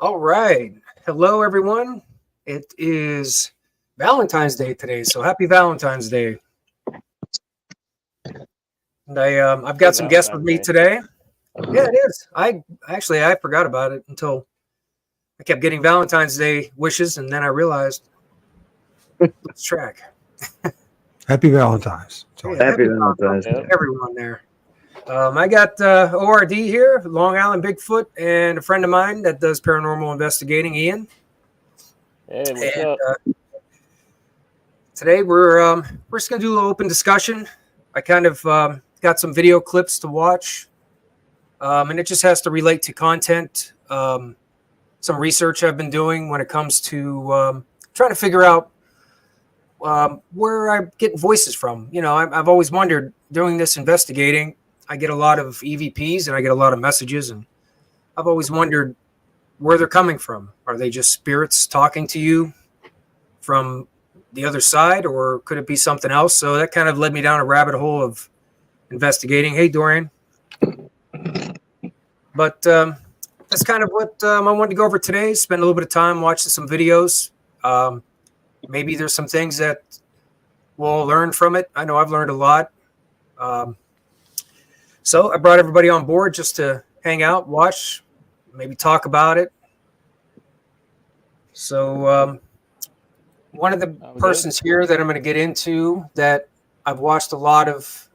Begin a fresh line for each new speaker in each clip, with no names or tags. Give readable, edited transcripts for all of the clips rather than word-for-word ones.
All right. Hello, everyone. It is Valentine's Day today, so happy Valentine's Day. And I've got some guests with me today. Yeah, it is. I forgot about it until I kept getting Valentine's Day wishes, and then I realized let's track.
Happy Valentine's.
Hey, happy Valentine's to everyone there. I got ORD here, Long Island Bigfoot, and a friend of mine that does paranormal investigating, Ian.
Hey, what's up?
Today we're just gonna do a little open discussion. I kind of got some video clips to watch, and it just has to relate to content. Some research I've been doing when it comes to trying to figure out where I'm getting voices from. You know, I've always wondered doing this investigating. I get a lot of EVPs and I get a lot of messages, and I've always wondered where they're coming from. Are they just spirits talking to you from the other side, or could it be something else? So that kind of led me down a rabbit hole of investigating. Hey, Dorian. But that's kind of what I wanted to go over today. Spend a little bit of time watching some videos. Maybe there's some things that we'll learn from it. I know I've learned a lot. So I brought everybody on board just to hang out, watch, maybe talk about it. So one of the persons here that I'm going to get into that I've watched a lot of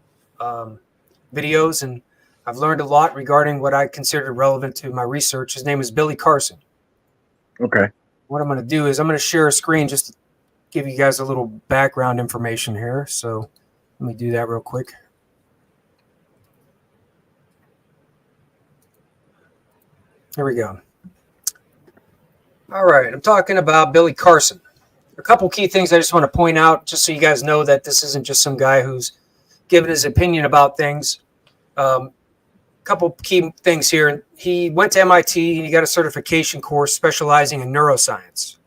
videos, and I've learned a lot regarding what I consider relevant to my research. His name is Billy Carson.
Okay.
What I'm going to do is I'm going to share a screen just to give you guys a little background information here. So let me do that real quick. Here we go. All right, I'm talking about Billy Carson. A couple key things I just want to point out, just so you guys know that this isn't just some guy who's giving his opinion about things. Couple key things here. He went to MIT and he got a certification course specializing in neuroscience.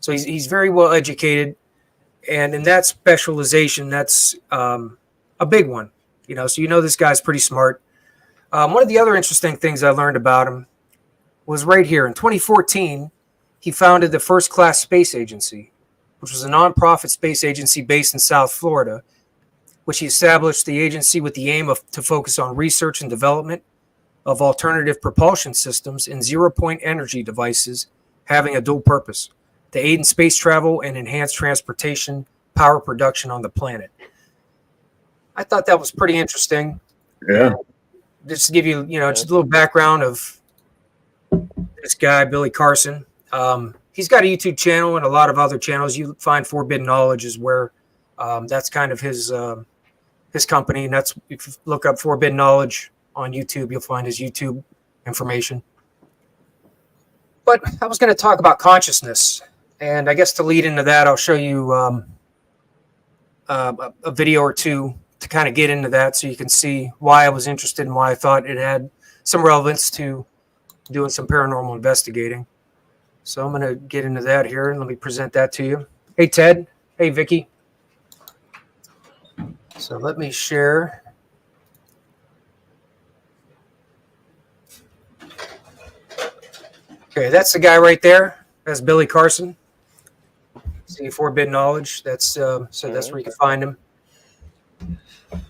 So he's very well educated, and in that specialization, that's a big one. You know, so you know this guy's pretty smart. One of the other interesting things I learned about him was right here. In 2014, he founded the First Class Space Agency, which was a nonprofit space agency based in South Florida, which he established the agency with the aim to focus on research and development of alternative propulsion systems and zero-point energy devices having a dual purpose, to aid in space travel and enhance transportation power production on the planet. I thought that was pretty interesting.
Yeah.
Just to give you, just a little background of this guy, Billy Carson. He's got a YouTube channel and a lot of other channels. You find Forbidden Knowledge is where that's kind of his company. And that's, if you look up Forbidden Knowledge on YouTube, you'll find his YouTube information. But I was going to talk about consciousness. And I guess to lead into that, I'll show you a video or two to kind of get into that so you can see why I was interested and why I thought it had some relevance to doing some paranormal investigating. So I'm going to get into that here, and let me present that to you. Hey, Ted. Hey, Vicky. So let me share. Okay, that's the guy right there. That's Billy Carson. See, Forbidden Knowledge. That's so that's where you can find him.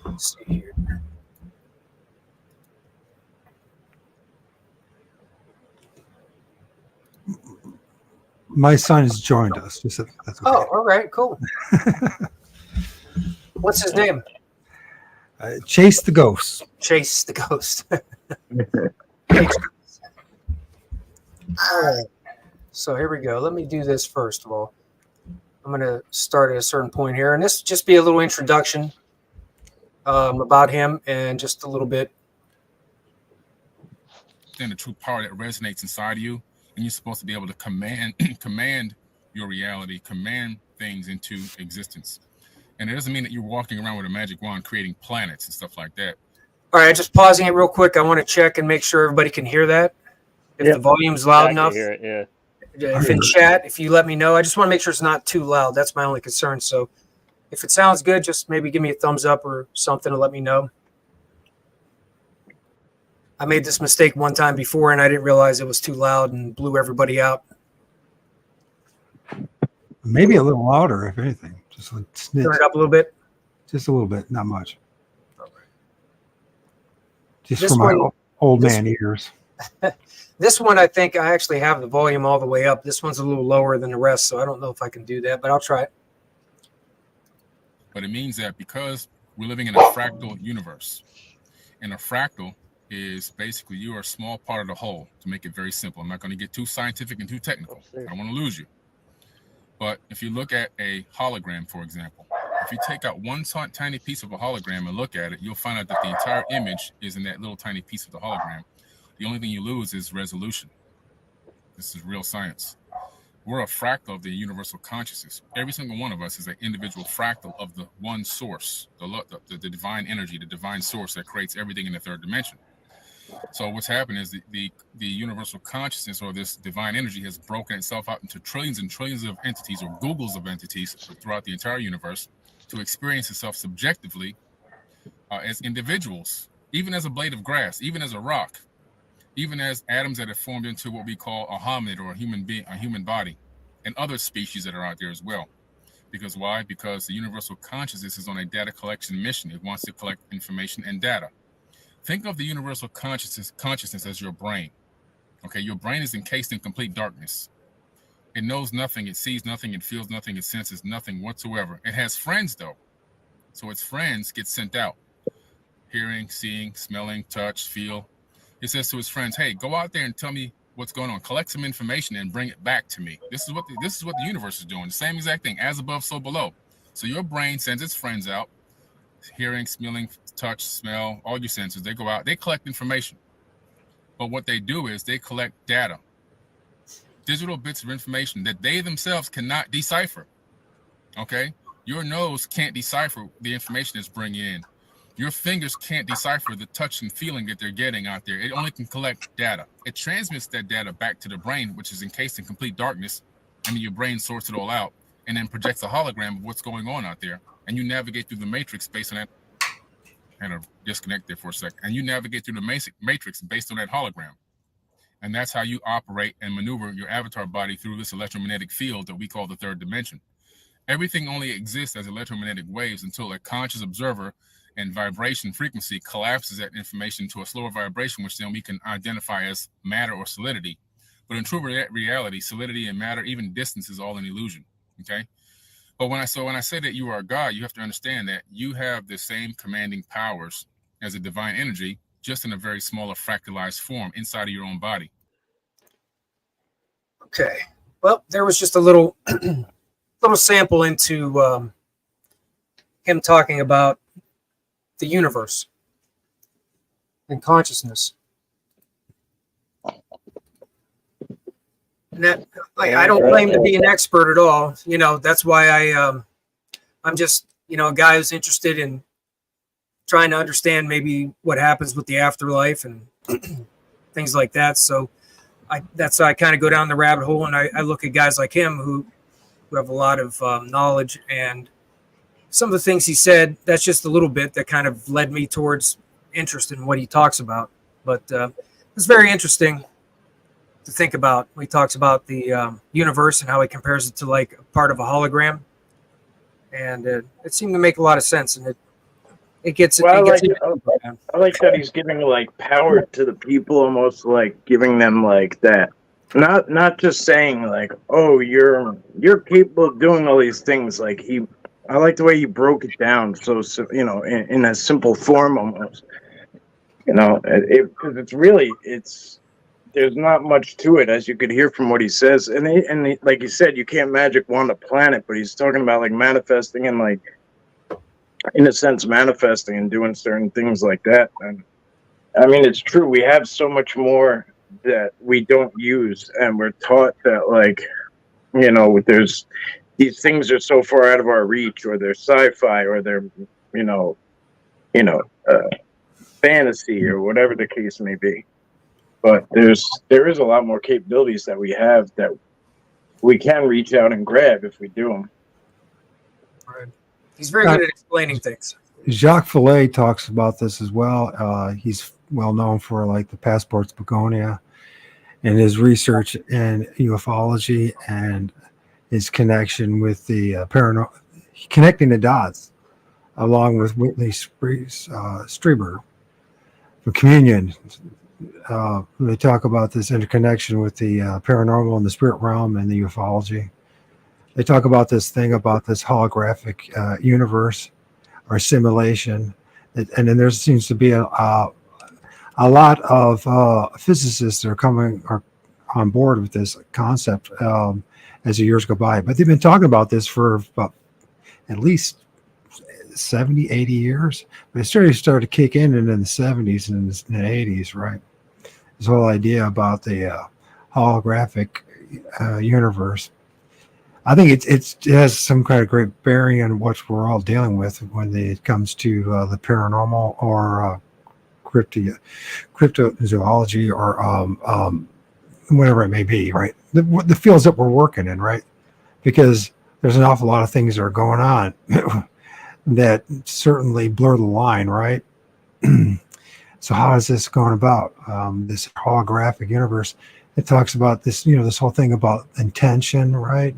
Let's see here.
My son has joined us. Just that's okay.
Oh, all right, cool. What's his name?
Chase the Ghost.
Chase the Ghost. All right. So here we go. Let me do this first of all. I'm going to start at a certain point here, and this will just be a little introduction about him and just a little bit.
Then the true power that resonates inside of you, and you're supposed to be able to command your reality, command things into existence. And it doesn't mean that you're walking around with a magic wand creating planets and stuff like that.
All right, just pausing it real quick. I want to check and make sure everybody can hear that. If the volume's loud enough.
Hear it, yeah.
If in chat, if you let me know. I just want to make sure it's not too loud. That's my only concern. So if it sounds good, just maybe give me a thumbs up or something to let me know. I made this mistake one time before, and I didn't realize it was too loud and blew everybody out.
Maybe a little louder, if anything. Just a
Turn
snitch.
it up a little bit.
Just a little bit, not much. Just
This
for my
one-
old
this-
man ears.
This one, I think I actually have the volume all the way up. This one's a little lower than the rest, so I don't know if I can do that, but I'll try it.
But it means that because we're living in a fractal universe, and a fractal is basically you are a small part of the whole, to make it very simple. I'm not going to get too scientific and too technical. I don't want to lose you. But if you look at a hologram, for example, if you take out one tiny piece of a hologram and look at it, you'll find out that the entire image is in that little tiny piece of the hologram. The only thing you lose is resolution. This is real science. We're a fractal of the universal consciousness. Every single one of us is an individual fractal of the one source, the divine energy, the divine source that creates everything in the third dimension. So what's happened is the universal consciousness, or this divine energy, has broken itself out into trillions and trillions of entities, or Googles of entities throughout the entire universe, to experience itself subjectively as individuals, even as a blade of grass, even as a rock, even as atoms that have formed into what we call a hominid, or a human being, a human body, and other species that are out there as well. Because why? Because the universal consciousness is on a data collection mission. It wants to collect information and data. Think of the universal consciousness as your brain. Okay, your brain is encased in complete darkness. It knows nothing, it sees nothing, it feels nothing, it senses nothing whatsoever. It has friends though. So its friends get sent out. Hearing, seeing, smelling, touch, feel. It says to his friends, hey, go out there and tell me what's going on. Collect some information and bring it back to me. This is what the universe is doing. The same exact thing, as above, so below. So your brain sends its friends out, hearing, smelling, touch, smell, all your senses. They go out, they collect information. But what they do is they collect data, digital bits of information that they themselves cannot decipher. Okay? Your nose can't decipher the information it's bringing in. Your fingers can't decipher the touch and feeling that they're getting out there. It only can collect data. It transmits that data back to the brain, which is encased in complete darkness, and then your brain sorts it all out and then projects a hologram of what's going on out there. And you navigate through the matrix based on that. Kind of disconnect there for a second. And you navigate through the matrix based on that hologram. And that's how you operate and maneuver your avatar body through this electromagnetic field that we call the third dimension. Everything only exists as electromagnetic waves until a conscious observer and vibration frequency collapses that information to a slower vibration, which then we can identify as matter or solidity. But in true reality, solidity and matter, even distance, is all an illusion. Okay. But when I say that you are a God, you have to understand that you have the same commanding powers as a divine energy, just in a very smaller fractalized form inside of your own body.
Okay. Well, there was just a little sample into him talking about the universe and consciousness. And that, like, I don't claim to be an expert at all. You know, that's why I'm just, you know, a guy who's interested in trying to understand maybe what happens with the afterlife and things like that. So that's how I kind of go down the rabbit hole, and I look at guys like him who have a lot of knowledge, and some of the things he said, that's just a little bit that kind of led me towards interest in what he talks about. But it's very interesting to think about when he talks about the universe and how he compares it to like a part of a hologram. And it seemed to make a lot of sense, and it gets it.
Well,
I
I like that he's giving like power to the people, almost like giving them like that. Not just saying like, oh, you're capable of doing all these things. Like I like the way he broke it down. So you know, in a simple form almost. You know, because there's not much to it, as you could hear from what he says. And like you said, you can't magic wand a planet, but he's talking about like manifesting and like, in a sense, manifesting and doing certain things like that. And I mean, it's true. We have so much more that we don't use, and we're taught that, like, you know, there's these things are so far out of our reach, or they're sci-fi, or they're, fantasy, or whatever the case may be. But there is a lot more capabilities that we have that we can reach out and grab if we do them.
Right. He's very good at explaining things.
Jacques Vallée talks about this as well. He's well known for like the passports begonia and his research in ufology and his connection with the paranormal, connecting the dots, along with Whitley Strieber from Communion. They talk about this interconnection with the paranormal and the spirit realm and the ufology. They talk about this thing about this holographic universe or simulation, and then there seems to be a lot of physicists that are on board with this concept as the years go by. But they've been talking about this for about at least 70, 80 years. But it started to kick in the 70s and the 80s, right? This whole idea about the holographic universe. I think it has some kind of great bearing on what we're all dealing with when it comes to the paranormal or cryptozoology or whatever it may be, right? The fields that we're working in, right? Because there's an awful lot of things that are going on that certainly blur the line, right? So how is this going about? This holographic universe, it talks about this, this whole thing about intention, right?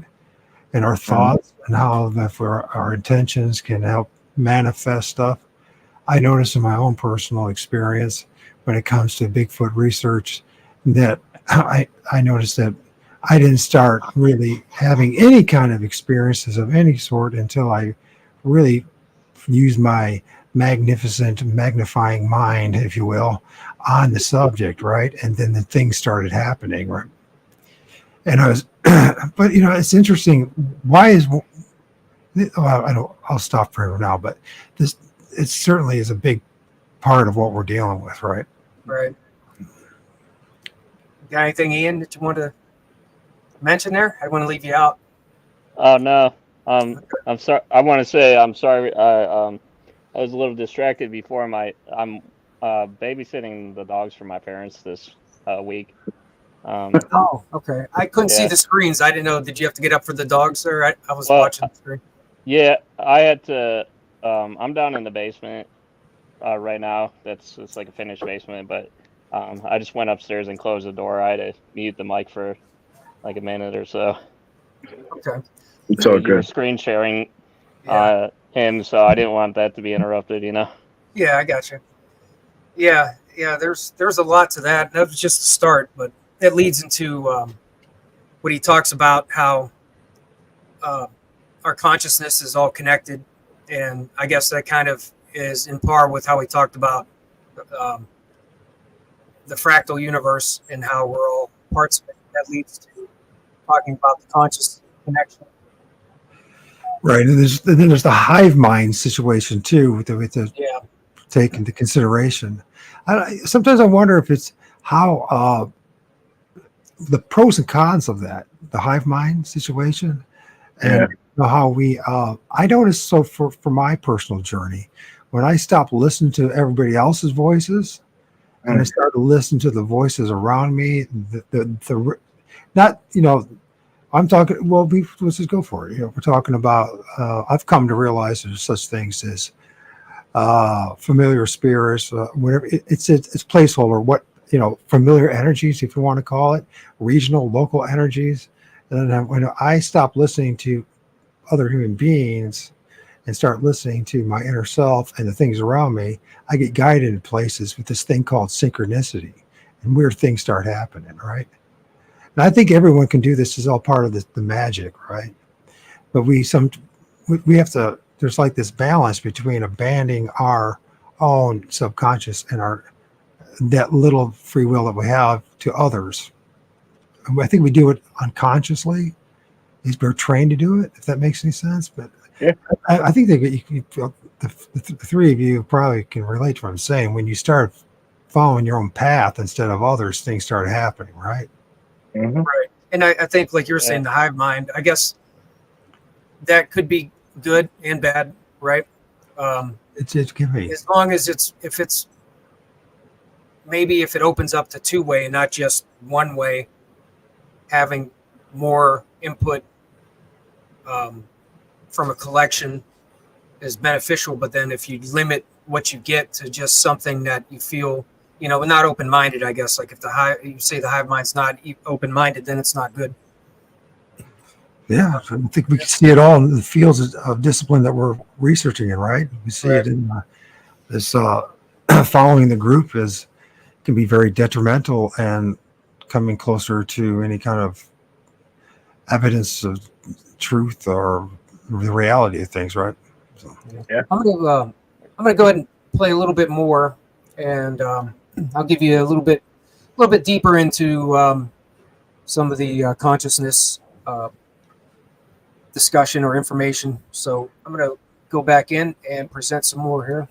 And our thoughts and how our intentions can help manifest stuff. I noticed in my own personal experience when it comes to Bigfoot research that I noticed that I didn't start really having any kind of experiences of any sort until I really used my magnificent magnifying mind, if you will, on the subject, right? And then the things started happening, right? And I was, but it's interesting. Why is, I'll stop for now, but it certainly is a big part of what we're dealing with, right?
Right. Got anything, Ian, that you want to mention there? I want to leave you out.
Oh no, I'm sorry. I want to say I'm sorry. I was a little distracted before I'm babysitting the dogs for my parents this week.
Oh, okay. I couldn't see the screens. I didn't know. Did you have to get up for the dogs, or I was watching the screen?
Yeah, I had to. I'm down in the basement right now. It's like a finished basement, but I just went upstairs and closed the door. I had to mute the mic for like a minute or so.
Okay.
It's all
You were
good.
screen sharing him, so I didn't want that to be interrupted.
Yeah, I got you. Yeah. There's a lot to that. That was just the start, but it leads into what he talks about, how our consciousness is all connected, and I guess that kind of is in par with how we talked about the fractal universe and how we're all parts of it. That leads to talking about the conscious connection.
Right. And then there's the hive mind situation too that we have to take into consideration. Sometimes I wonder if it's how the pros and cons of that, the hive mind situation, and how we I noticed, so for my personal journey, when I stopped listening to everybody else's voices and I started to listen to the voices around me, the not, I'm talking, well, let's just go for it. We're talking about, I've come to realize there's such things as familiar spirits, whatever. It's placeholder, what, familiar energies, if you want to call it, regional, local energies. And then when I stop listening to other human beings and start listening to my inner self and the things around me, I get guided in places with this thing called synchronicity, and weird things start happening, right? And I think everyone can do this. Is all part of the magic, right? But we have to, there's like this balance between abandoning our own subconscious and that little free will that we have to others. I think we do it unconsciously. We're trained to do it, if that makes any sense. But I think that the three of you probably can relate to what I'm saying. When you start following your own path instead of others, things start happening, right?
Mm-hmm.
Right. And I think, like you're saying, the hive mind, I guess that could be good and bad, right?
It can be.
As long as if it opens up to two-way and not just one way, having more input from a collection is beneficial. But then if you limit what you get to just something that you feel not open-minded, I guess. Like if you say the hive mind's not open-minded, then it's not good.
Yeah, I think we can see it all in the fields of discipline that we're researching in, right? We see it in this following the group can be very detrimental and coming closer to any kind of evidence of truth or the reality of things, right? So.
Yeah.
I'm gonna go ahead and play a little bit more, and I'll give you a little bit deeper into some of the consciousness discussion or information. So I'm gonna go back in and present some more here.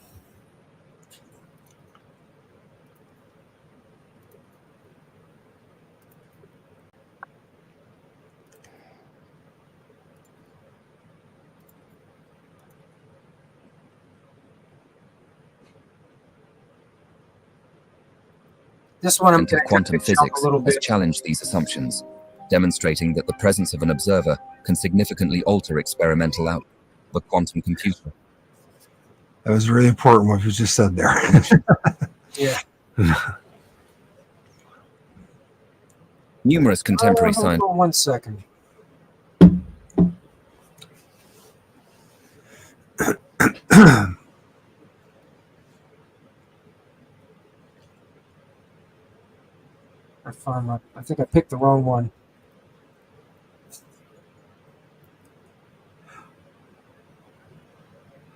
This one I'm going
quantum physics has challenged these assumptions, demonstrating that the presence of an observer can significantly alter experimental output of a quantum computer.
That was really important what you just said there.
Yeah.
Numerous contemporary science.
1 second. I think I picked the wrong one.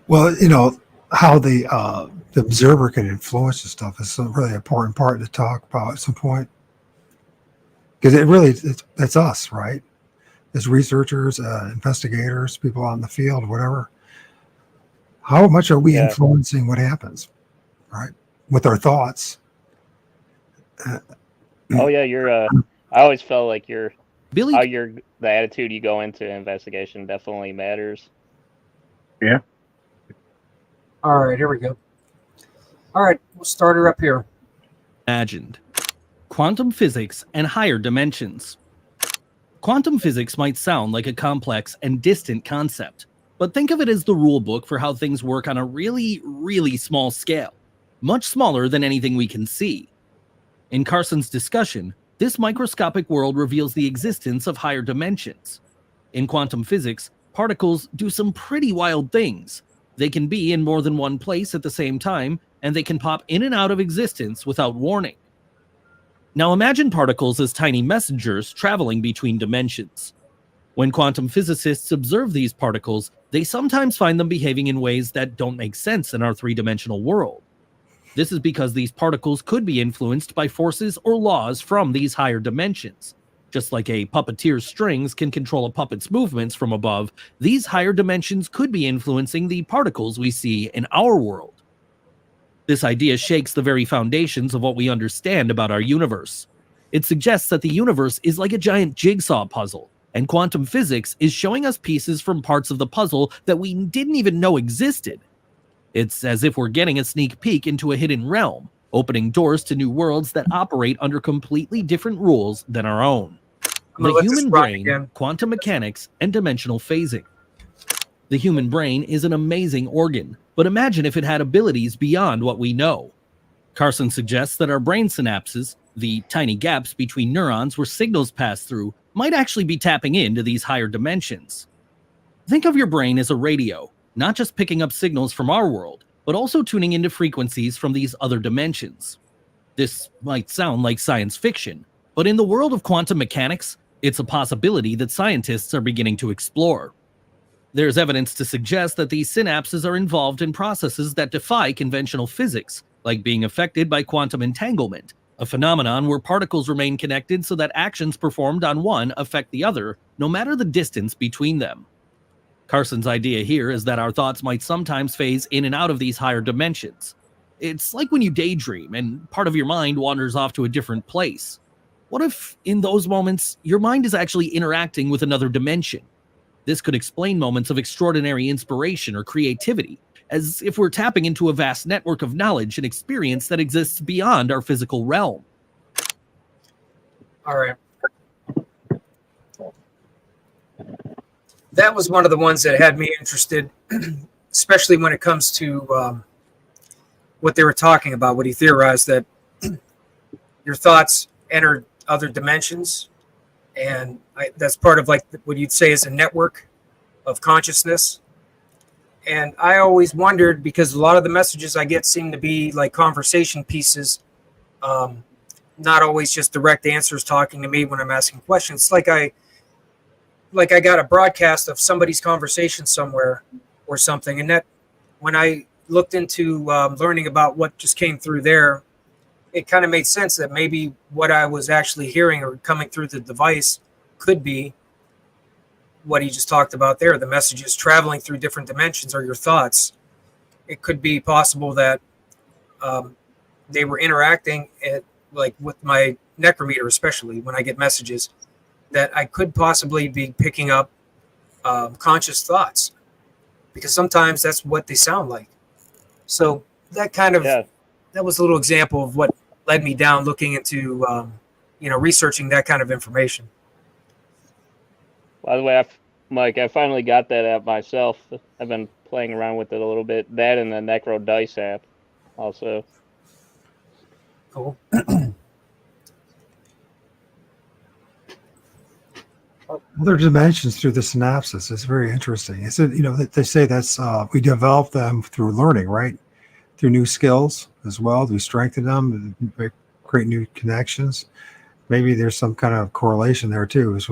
Well, how the observer can influence the stuff is a really important part to talk about at some point, because it's us, right? As researchers, investigators, people out in the field, whatever. How much are we influencing what happens, right? With our thoughts.
Oh yeah, I always felt like the attitude you go into investigation definitely matters.
Yeah.
All right, here we go. All right, we'll start her up here.
Imagined. Quantum physics and higher dimensions. Quantum physics might sound like a complex and distant concept, but think of it as the rule book for how things work on a really, really small scale, much smaller than anything we can see. In Carson's discussion, this microscopic world reveals the existence of higher dimensions. In quantum physics, particles do some pretty wild things. They can be in more than one place at the same time, and they can pop in and out of existence without warning. Now imagine particles as tiny messengers traveling between dimensions. When quantum physicists observe these particles, they sometimes find them behaving in ways that don't make sense in our three-dimensional world. This is because these particles could be influenced by forces or laws from these higher dimensions. Just like a puppeteer's strings can control a puppet's movements from above, these higher dimensions could be influencing the particles we see in our world. This idea shakes the very foundations of what we understand about our universe. It suggests that the universe is like a giant jigsaw puzzle, and quantum physics is showing us pieces from parts of the puzzle that we didn't even know existed. It's as if we're getting a sneak peek into a hidden realm, opening doors to new worlds that operate under completely different rules than our own. The human brain, quantum mechanics, and dimensional phasing. The human brain is an amazing organ, but imagine if it had abilities beyond what we know. Carson suggests that our brain synapses, the tiny gaps between neurons where signals pass through, might actually be tapping into these higher dimensions. Think of your brain as a radio, not just picking up signals from our world, but also tuning into frequencies from these other dimensions. This might sound like science fiction, but in the world of quantum mechanics, it's a possibility that scientists are beginning to explore. There's evidence to suggest that these synapses are involved in processes that defy conventional physics, like being affected by quantum entanglement, a phenomenon where particles remain connected so that actions performed on one affect the other, no matter the distance between them. Carson's idea here is that our thoughts might sometimes phase in and out of these higher dimensions. It's like when you daydream and part of your mind wanders off to a different place. What if, in those moments, your mind is actually interacting with another dimension? This could explain moments of extraordinary inspiration or creativity, as if we're tapping into a vast network of knowledge and experience that exists beyond our physical realm.
All right. That was one of the ones that had me interested, especially when it comes to what they were talking about, what he theorized, that your thoughts enter other dimensions, and that's part of like what you'd say is a network of consciousness. And I always wondered, because a lot of the messages I get seem to be like conversation pieces, not always just direct answers talking to me when I'm asking questions. It's like I got a broadcast of somebody's conversation somewhere or something, and that when I looked into learning about what just came through there, it kind of made sense that maybe what I was actually hearing or coming through the device could be what he just talked about there, the messages traveling through different dimensions, or your thoughts. It could be possible that they were interacting like with my NecroMeter, especially when I get messages, that I could possibly be picking up conscious thoughts, because sometimes that's what they sound like. So that kind of, that was a little example of what led me down looking into, researching that kind of information.
By the way, Mike, I finally got that app myself. I've been playing around with it a little bit. That and the Necro Dice app also.
Cool.
Other dimensions through the synapses is very interesting. Is it, they say that's we develop them through learning, right? Through new skills as well. We strengthen them and create new connections. Maybe there's some kind of correlation there too, as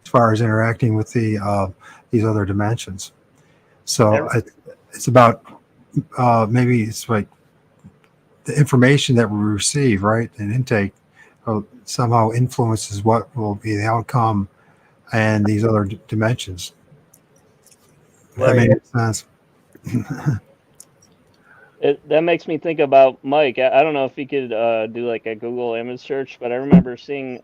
far as interacting with these other dimensions. So it's about maybe it's like the information that we receive, right, and intake somehow influences what will be the outcome and these other dimensions. That makes sense.
That makes me think about Mike. I don't know if you could do like a Google image search, but I remember seeing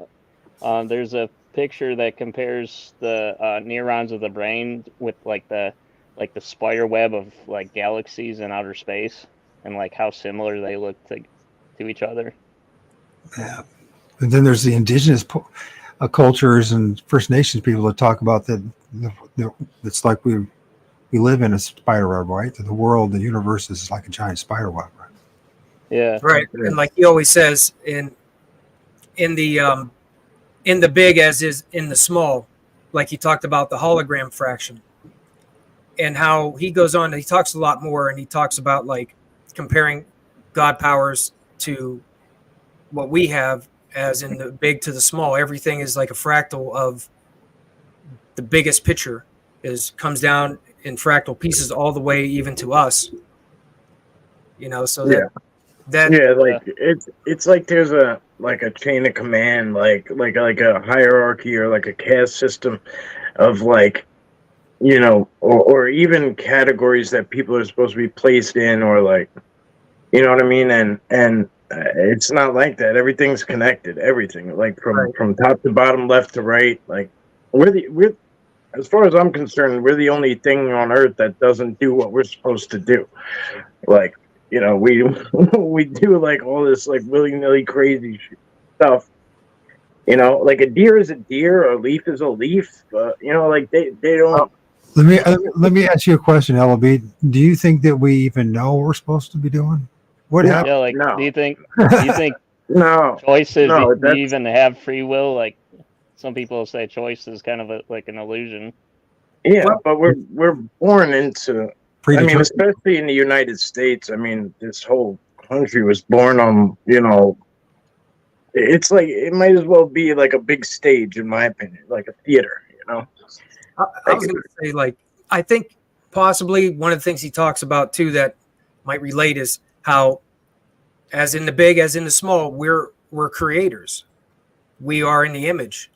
there's a picture that compares the neurons of the brain with like the spider web of like galaxies in outer space, and like how similar they look to each other.
Yeah. And then there's the indigenous cultures and First Nations people that talk about that. It's like we live in a spider web, right? The world, the universe is like a giant spider web, right?
Yeah.
Right. And like he always says, in the big as is in the small, like he talked about the hologram fraction, and how he goes on, he talks a lot more, and he talks about like comparing God powers to what we have, as in the big to the small. Everything is like a fractal of the biggest picture comes down in fractal pieces all the way even to us. So
like it's like there's a chain of command, like a hierarchy or like a caste system of like, or even categories that people are supposed to be placed in, or like, you know what I mean? And it's not like that. Everything's connected. Everything, like from top to bottom, left to right. Like we're as far as I'm concerned, we're the only thing on Earth that doesn't do what we're supposed to do. Like, we do like all this like willy-nilly crazy stuff. Like a deer is a deer, a leaf is a leaf. Like they don't.
Let me ask you a question, LB. Do you think that we even know what we're supposed to be doing? What happened?
Yeah, like
no.
do you think
no
choices
no,
you even have free will? Like some people say choice is kind of like an illusion.
Yeah, but we're born into. I mean, especially in the United States. I mean, this whole country was born on. It's like it might as well be like a big stage, in my opinion, like a theater.
I was going to say, like, I think possibly one of the things he talks about too that might relate is how, as in the big, as in the small, we're creators. We are in the image.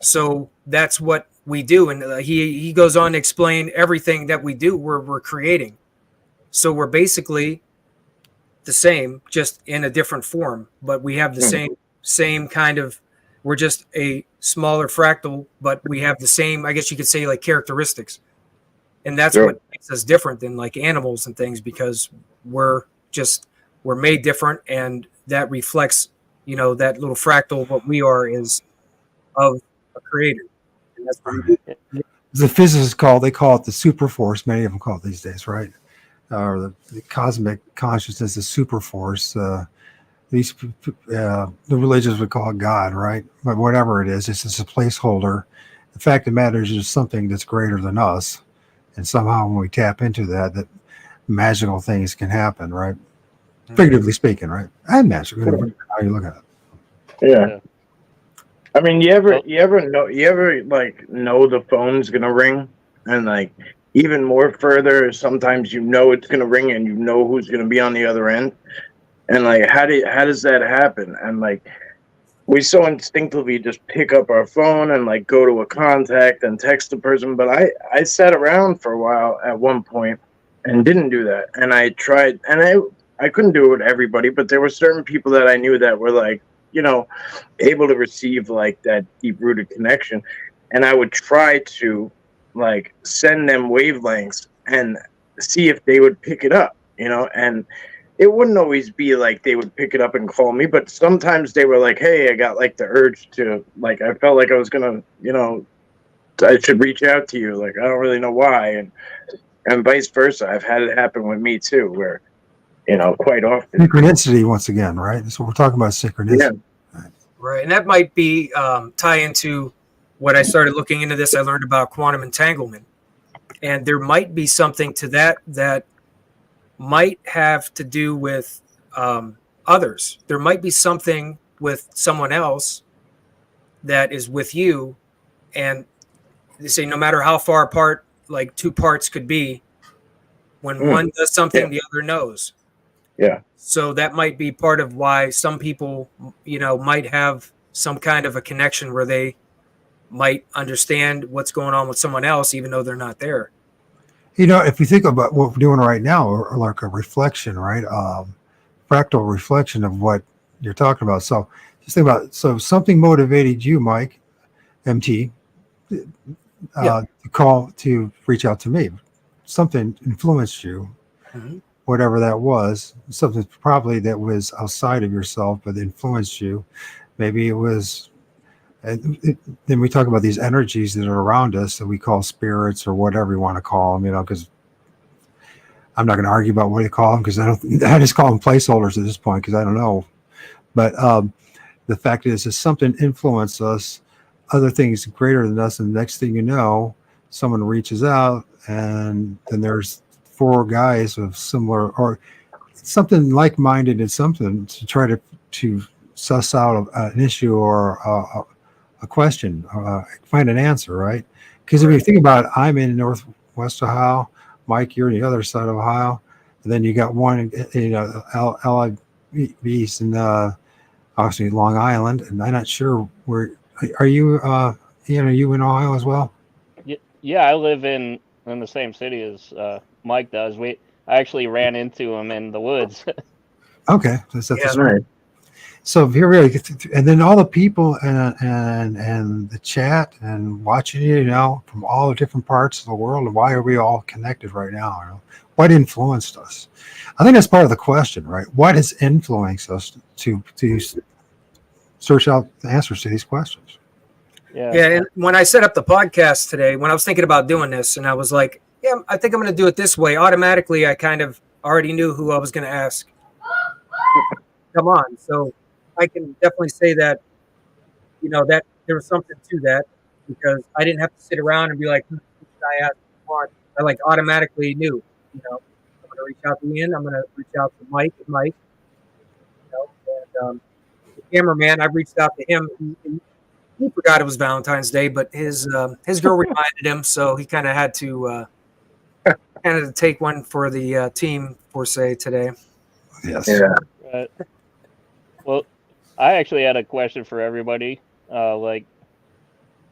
So that's what we do. And he goes on to explain everything that we do, we're creating. So we're basically the same, just in a different form, but we have the same kind of, we're just a smaller fractal, but we have the same, I guess you could say, like characteristics. And that's what makes us different than like animals and things, because we're made different, and that reflects, that little fractal, what we are is of a creator. And that's what we do.
The physicists call it the super force. Many of them call it these days, right? Or the cosmic consciousness, the super force. the religions would call it God, right? But whatever it is, it's just a placeholder. The fact of the matter is, it's something that's greater than us, and somehow when we tap into that magical things can happen, right? Figuratively speaking, right? And magic, whatever how you look at it.
Yeah. I mean, you ever like know the phone's gonna ring, and like even more further, sometimes you know it's gonna ring and you know who's gonna be on the other end, and like how does that happen? And like we so instinctively just pick up our phone and like go to a contact and text the person. But I sat around for a while at one point and didn't do that, and I tried, and I couldn't do it with everybody, but there were certain people that I knew that were like, you know, able to receive like that deep rooted connection. And I would try to like send them wavelengths and see if they would pick it up, you know, and it wouldn't always be like they would pick it up and call me, but sometimes they were like, hey, I got like the urge to, like, I felt like I was gonna, you know, I should reach out to you. Like, I don't really know why. And vice versa. I've had it happen with me too, where, you know, quite often.
Synchronicity, once again, right? That's what we're talking about, synchronicity.
Yeah.
Right, and that might be tie into what I started looking into this. I learned about quantum entanglement, and there might be something to that might have to do with others. There might be something with someone else that is with you, and they say no matter how far apart, like two parts could be, when one does something, the other knows.
Yeah.
So that might be part of why some people, you know, might have some kind of a connection where they might understand what's going on with someone else, even though they're not there.
You know, if you think about what we're doing right now, or like a reflection, right? Fractal reflection of what you're talking about. So just think about, so something motivated you, Mike, MT, to reach out to me. Something influenced you.
Mm-hmm.
Whatever that was, something probably that was outside of yourself, but influenced you. Maybe it was, then we talk about these energies that are around us that we call spirits or whatever you want to call them, you know, because I'm not going to argue about what you call them, because I just call them placeholders at this point, because I don't know. But the fact is something influenced us, other things greater than us, and the next thing you know, someone reaches out, and then there's four guys of similar or something like-minded in something to try to suss out an issue or a question, find an answer, right? Because if you think about it, I'm in Northwest Ohio, Mike, you're on the other side of Ohio, and then you got one, you know, LIB's in obviously Long Island, and I'm not sure where are you. Ian, are you in Ohio as well?
Yeah, I live in the same city as Mike does. I actually ran into him in the woods.
Okay, that's
Right.
So here we are, and then all the people and the chat and watching, you know, from all the different parts of the world. And why are we all connected right now? You know? What influenced us? I think that's part of the question, right? What has influenced us to search out the answers to these questions?
Yeah, and when I set up the podcast today, when I was thinking about doing this, and I was like, yeah, I think I'm going to do it this way. Automatically, I kind of already knew who I was going to ask. Come on. So I can definitely say that, you know, that there was something to that, because I didn't have to sit around and be like, who should I ask? I like automatically knew, you know, I'm going to reach out to Ian. I'm going to reach out to Mike, you know, and the cameraman, I reached out to him. He forgot it was Valentine's Day, but his girl reminded him, so he kind of had to take one for the team for say today.
Yes.
Yeah.
Well, I actually had a question for everybody. Like,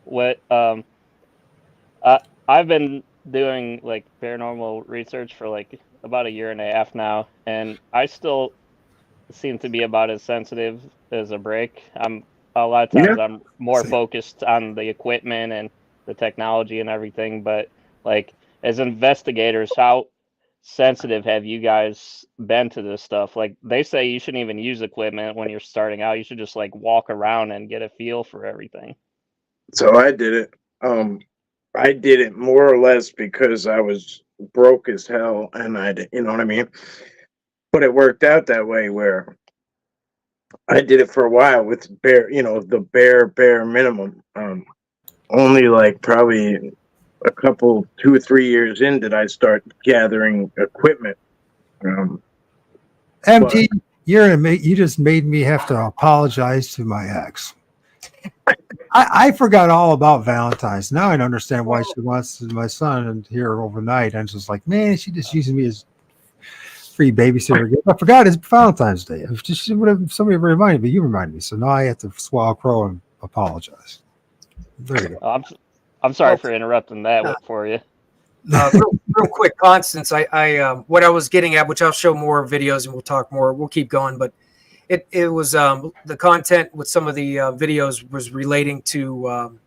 what I've been doing like paranormal research for like about a year and a half now, and I still seem to be about as sensitive as a brick. A lot of times I'm more focused on the equipment and the technology and everything, but like as investigators, how sensitive have you guys been to this stuff? Like they say you shouldn't even use equipment when you're starting out. You should just like walk around and get a feel for everything.
So I did it. I did it more or less because I was broke as hell, and you know what I mean? But it worked out that way where I did it for a while with the bare minimum. Only like probably a couple, 2 or 3 years in did I start gathering equipment.
MT, you just made me have to apologize to my ex. I forgot all about Valentine's. Now I understand why she wants my son here overnight. And it's just like, man, she just using me as free babysitter. I forgot it's Valentine's Day. If just somebody reminded me, you reminded me. So now I have to swallow crow and apologize. There you go.
I'm sorry for interrupting that for you.
Real quick, Constance, I what I was getting at, which I'll show more videos and we'll talk more. We'll keep going, but it was the content with some of the videos was relating to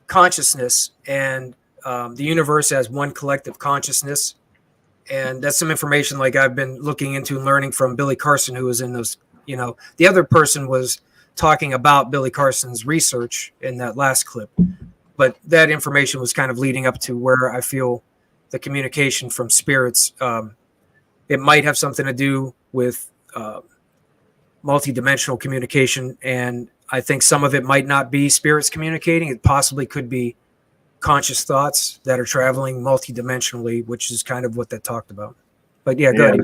consciousness, and the universe as one collective consciousness. And that's some information like I've been looking into and learning from Billy Carson, who was in those, the other person was talking about Billy Carson's research in that last clip. But that information was kind of leading up to where I feel the communication from spirits, it might have something to do with multidimensional communication. And I think some of it might not be spirits communicating. It possibly could be conscious thoughts that are traveling multidimensionally, which is kind of what they talked about. But yeah, go ahead.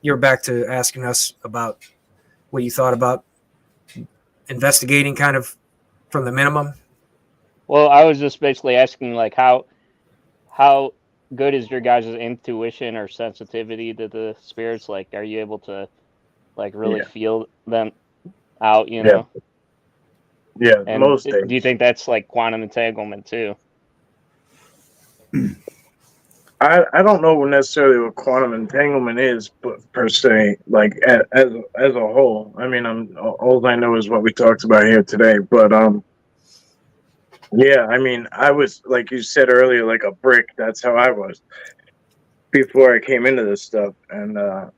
You're back to asking us about what you thought about investigating kind of from the minimum.
Well, I was just basically asking, like, how good is your guys' intuition or sensitivity to the spirits? Like, are you able to, like, really feel them out, you know?
Yeah,
and
most days.
Do you think that's, like, quantum entanglement, too?
I don't know necessarily what quantum entanglement is, but per se, like, as a whole. I mean, all I know is what we talked about here today, but, yeah, I mean, I was, like you said earlier, like a brick. That's how I was before I came into this stuff. And, I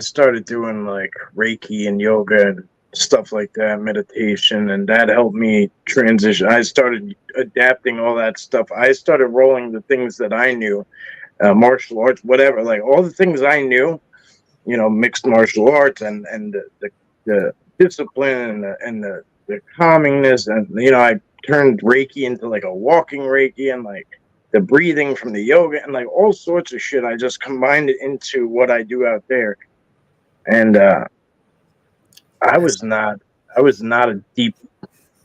started doing like Reiki and yoga and stuff like that, meditation, and that helped me transition. I started adapting all that stuff. I started rolling the things that I knew, martial arts, whatever, like all the things I knew, mixed martial arts and the discipline and the calmingness, and I turned Reiki into like a walking Reiki, and like the breathing from the yoga and like all sorts of shit. I just combined it into what I do out there, and I was not a deep,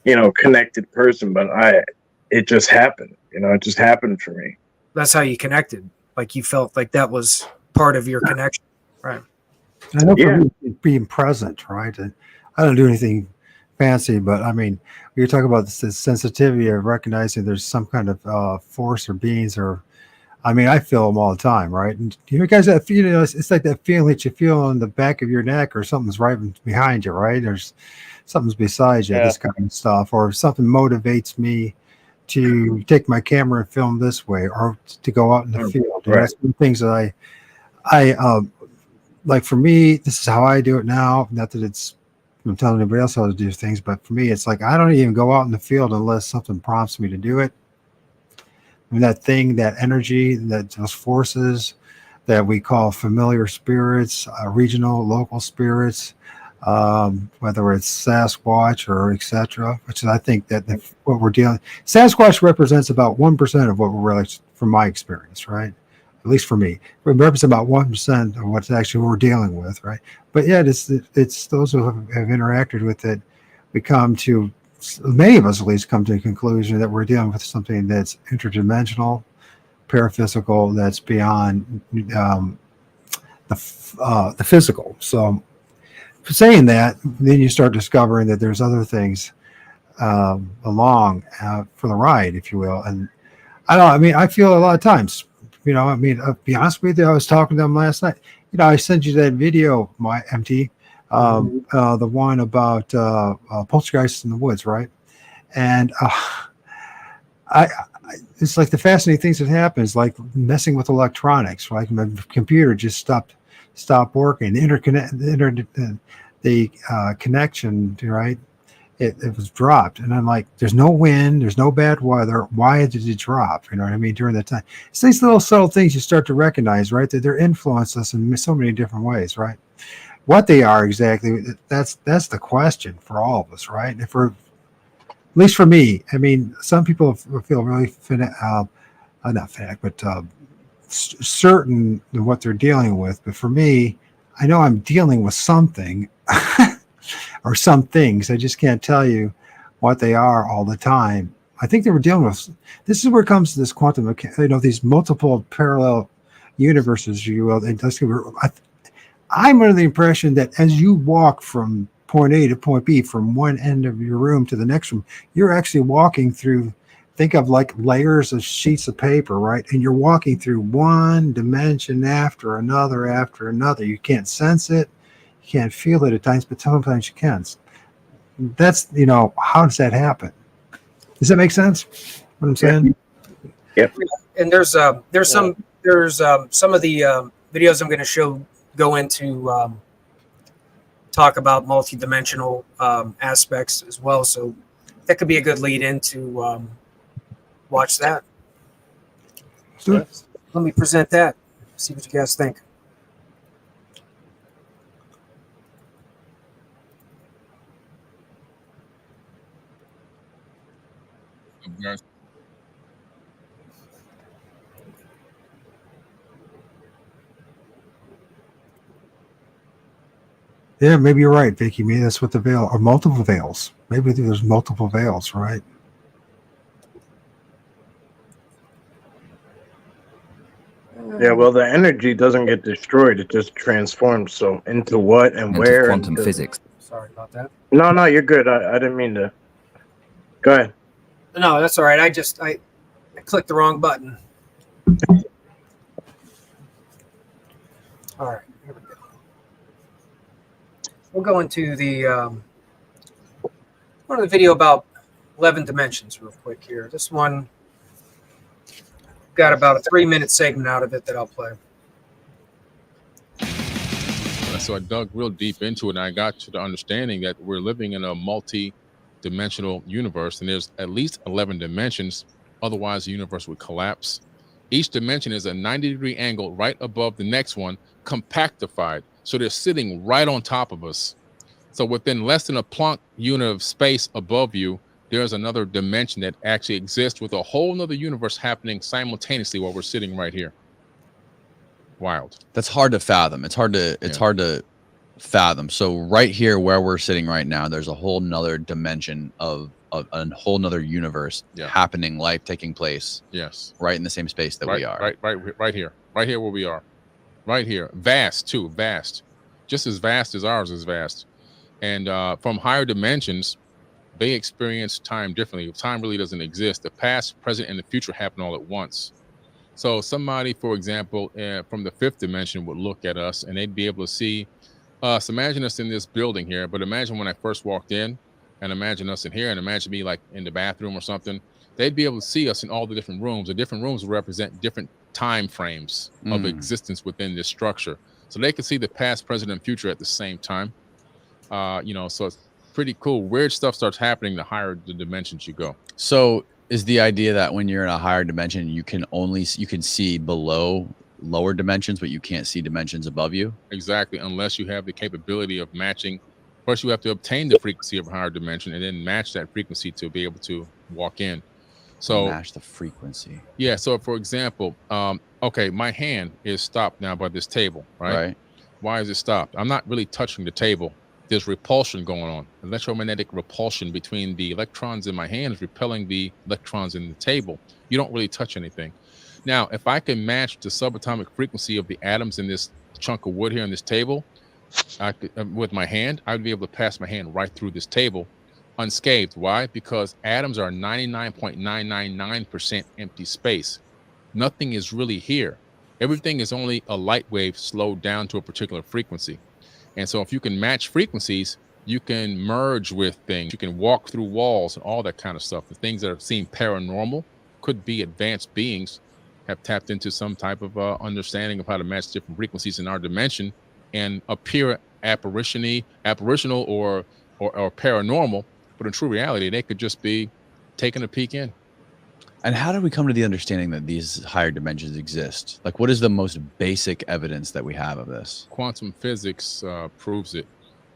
connected person, but it just happened. It just happened for me.
That's how you connected. Like you felt like that was part of your connection, right?
I know for me, being present, right? And I don't do anything fancy, but I mean, you're talking about the sensitivity of recognizing there's some kind of force or beings, or I mean, I feel them all the time, right? And guys, it's like that feeling that you feel on the back of your neck, or something's right behind you, right? There's something's beside you, this kind of stuff, or something motivates me to take my camera and film this way, or to go out in the field. Right. That's one things that I like. For me, this is how I do it now. Not that I'm telling anybody else how to do things, but for me, it's like I don't even go out in the field unless something prompts me to do it. I mean, that thing, that energy, those forces that we call familiar spirits, regional, local spirits, whether it's Sasquatch or etc., which is, I think that what we're dealing. Sasquatch represents about 1% of what we're really, from my experience, right? At least for me, it represents about 1% of what's actually what we're dealing with, right? But yeah, it's those who have interacted with it. We come to, many of us at least, come to the conclusion that we're dealing with something that's interdimensional, paraphysical, that's beyond the physical. So, saying that, then you start discovering that there's other things along for the ride, if you will. And I feel a lot of times. I'll be honest with you, I was talking to them last night. I sent you that video, my MT, the one about poltergeists in the woods, right? And it's like the fascinating things that happens, like messing with electronics, right? My computer just stopped working. The connection, right? It was dropped, and I'm like, there's no wind, there's no bad weather. Why did it drop? You know what I mean? During that time, it's these little subtle things you start to recognize, right? That they're influence us in so many different ways, right? what they are exactly, that's the question for all of us, right? If we're, at least for me, I mean, some people feel really not fanatic, but certain of what they're dealing with. But for me, I know I'm dealing with something or some things. I just can't tell you what they are all the time. I think they were dealing with. This is where it comes to this quantum, these multiple parallel universes, you will. And I'm under the impression that as you walk from point A to point B, from one end of your room to the next room, you're actually walking through, think of like layers of sheets of paper, right? And you're walking through one dimension after another after another. You can't sense it, you can't feel it at times, but sometimes you can. That's, how does that happen? Does that make sense? What I'm saying?
Yep.
And there's some of the videos I'm going to go into talk about multidimensional aspects as well. So that could be a good lead into watch that.
Sure.
Let me present that. See what you guys think.
Guys,
Yeah, maybe you're right, Vicky. Maybe that's what the veil, or multiple veils. Maybe there's multiple veils, right?
Yeah, well, the energy doesn't get destroyed; it just transforms. So into what and where?
Quantum physics.
Sorry about that.
No, you're good. I didn't mean to. Go ahead.
No, that's all right. I clicked the wrong button. All right, here we go. We'll go into the one of the video about 11 dimensions real quick here. This one got about a 3-minute segment out of it that I'll play.
So I dug real deep into it, and I got to the understanding that we're living in a multi-dimensional universe, and there's at least 11 dimensions. Otherwise, the universe would collapse. Each dimension is a 90-degree angle right above the next one, compactified. So they're sitting right on top of us. So within less than a Planck unit of space above you, there's another dimension that actually exists with a whole nother universe happening simultaneously while we're sitting right here. Wild.
That's hard to fathom. It's hard to fathom. So right here where we're sitting right now, there's a whole nother dimension of a whole nother universe happening, life taking place.
Yes.
Right in the same space that we are.
Right here where we are. Right here. Vast too. Vast. Just as vast as ours is vast. And from higher dimensions, they experience time differently. Time really doesn't exist. The past, present, and the future happen all at once. So somebody, for example, from the 5th dimension would look at us and they'd be able to see us. Imagine us in this building here, but imagine when I first walked in, and imagine us in here, and imagine me like in the bathroom or something. They'd be able to see us in all the different rooms. The different rooms represent different time frames of existence within this structure. So they could see the past, present, and future at the same time. So it's pretty cool. Weird stuff starts happening the higher the dimensions you go.
So is the idea that when you're in a higher dimension, you can see below lower dimensions, but you can't see dimensions above you?
Exactly, unless you have the capability of matching. First, you have to obtain the frequency of a higher dimension and then match that frequency to be able to walk in. So
match the frequency.
Yeah. So for example, okay, my hand is stopped now by this table, right? Why is it stopped? I'm not really touching the table. There's repulsion going on. Electromagnetic repulsion between the electrons in my hand is repelling the electrons in the table. You don't really touch anything. Now, if I can match the subatomic frequency of the atoms in this chunk of wood here on this table, I could, with my hand, I'd be able to pass my hand right through this table unscathed. Why? Because atoms are 99.999% empty space. Nothing is really here. Everything is only a light wave slowed down to a particular frequency. And so if you can match frequencies, you can merge with things. You can walk through walls and all that kind of stuff. The things that seem paranormal could be advanced beings have tapped into some type of understanding of how to match different frequencies in our dimension and appear apparitional or paranormal. But in true reality, they could just be taking a peek in.
And how do we come to the understanding that these higher dimensions exist? Like, what is the most basic evidence that we have of this?
Quantum physics proves it.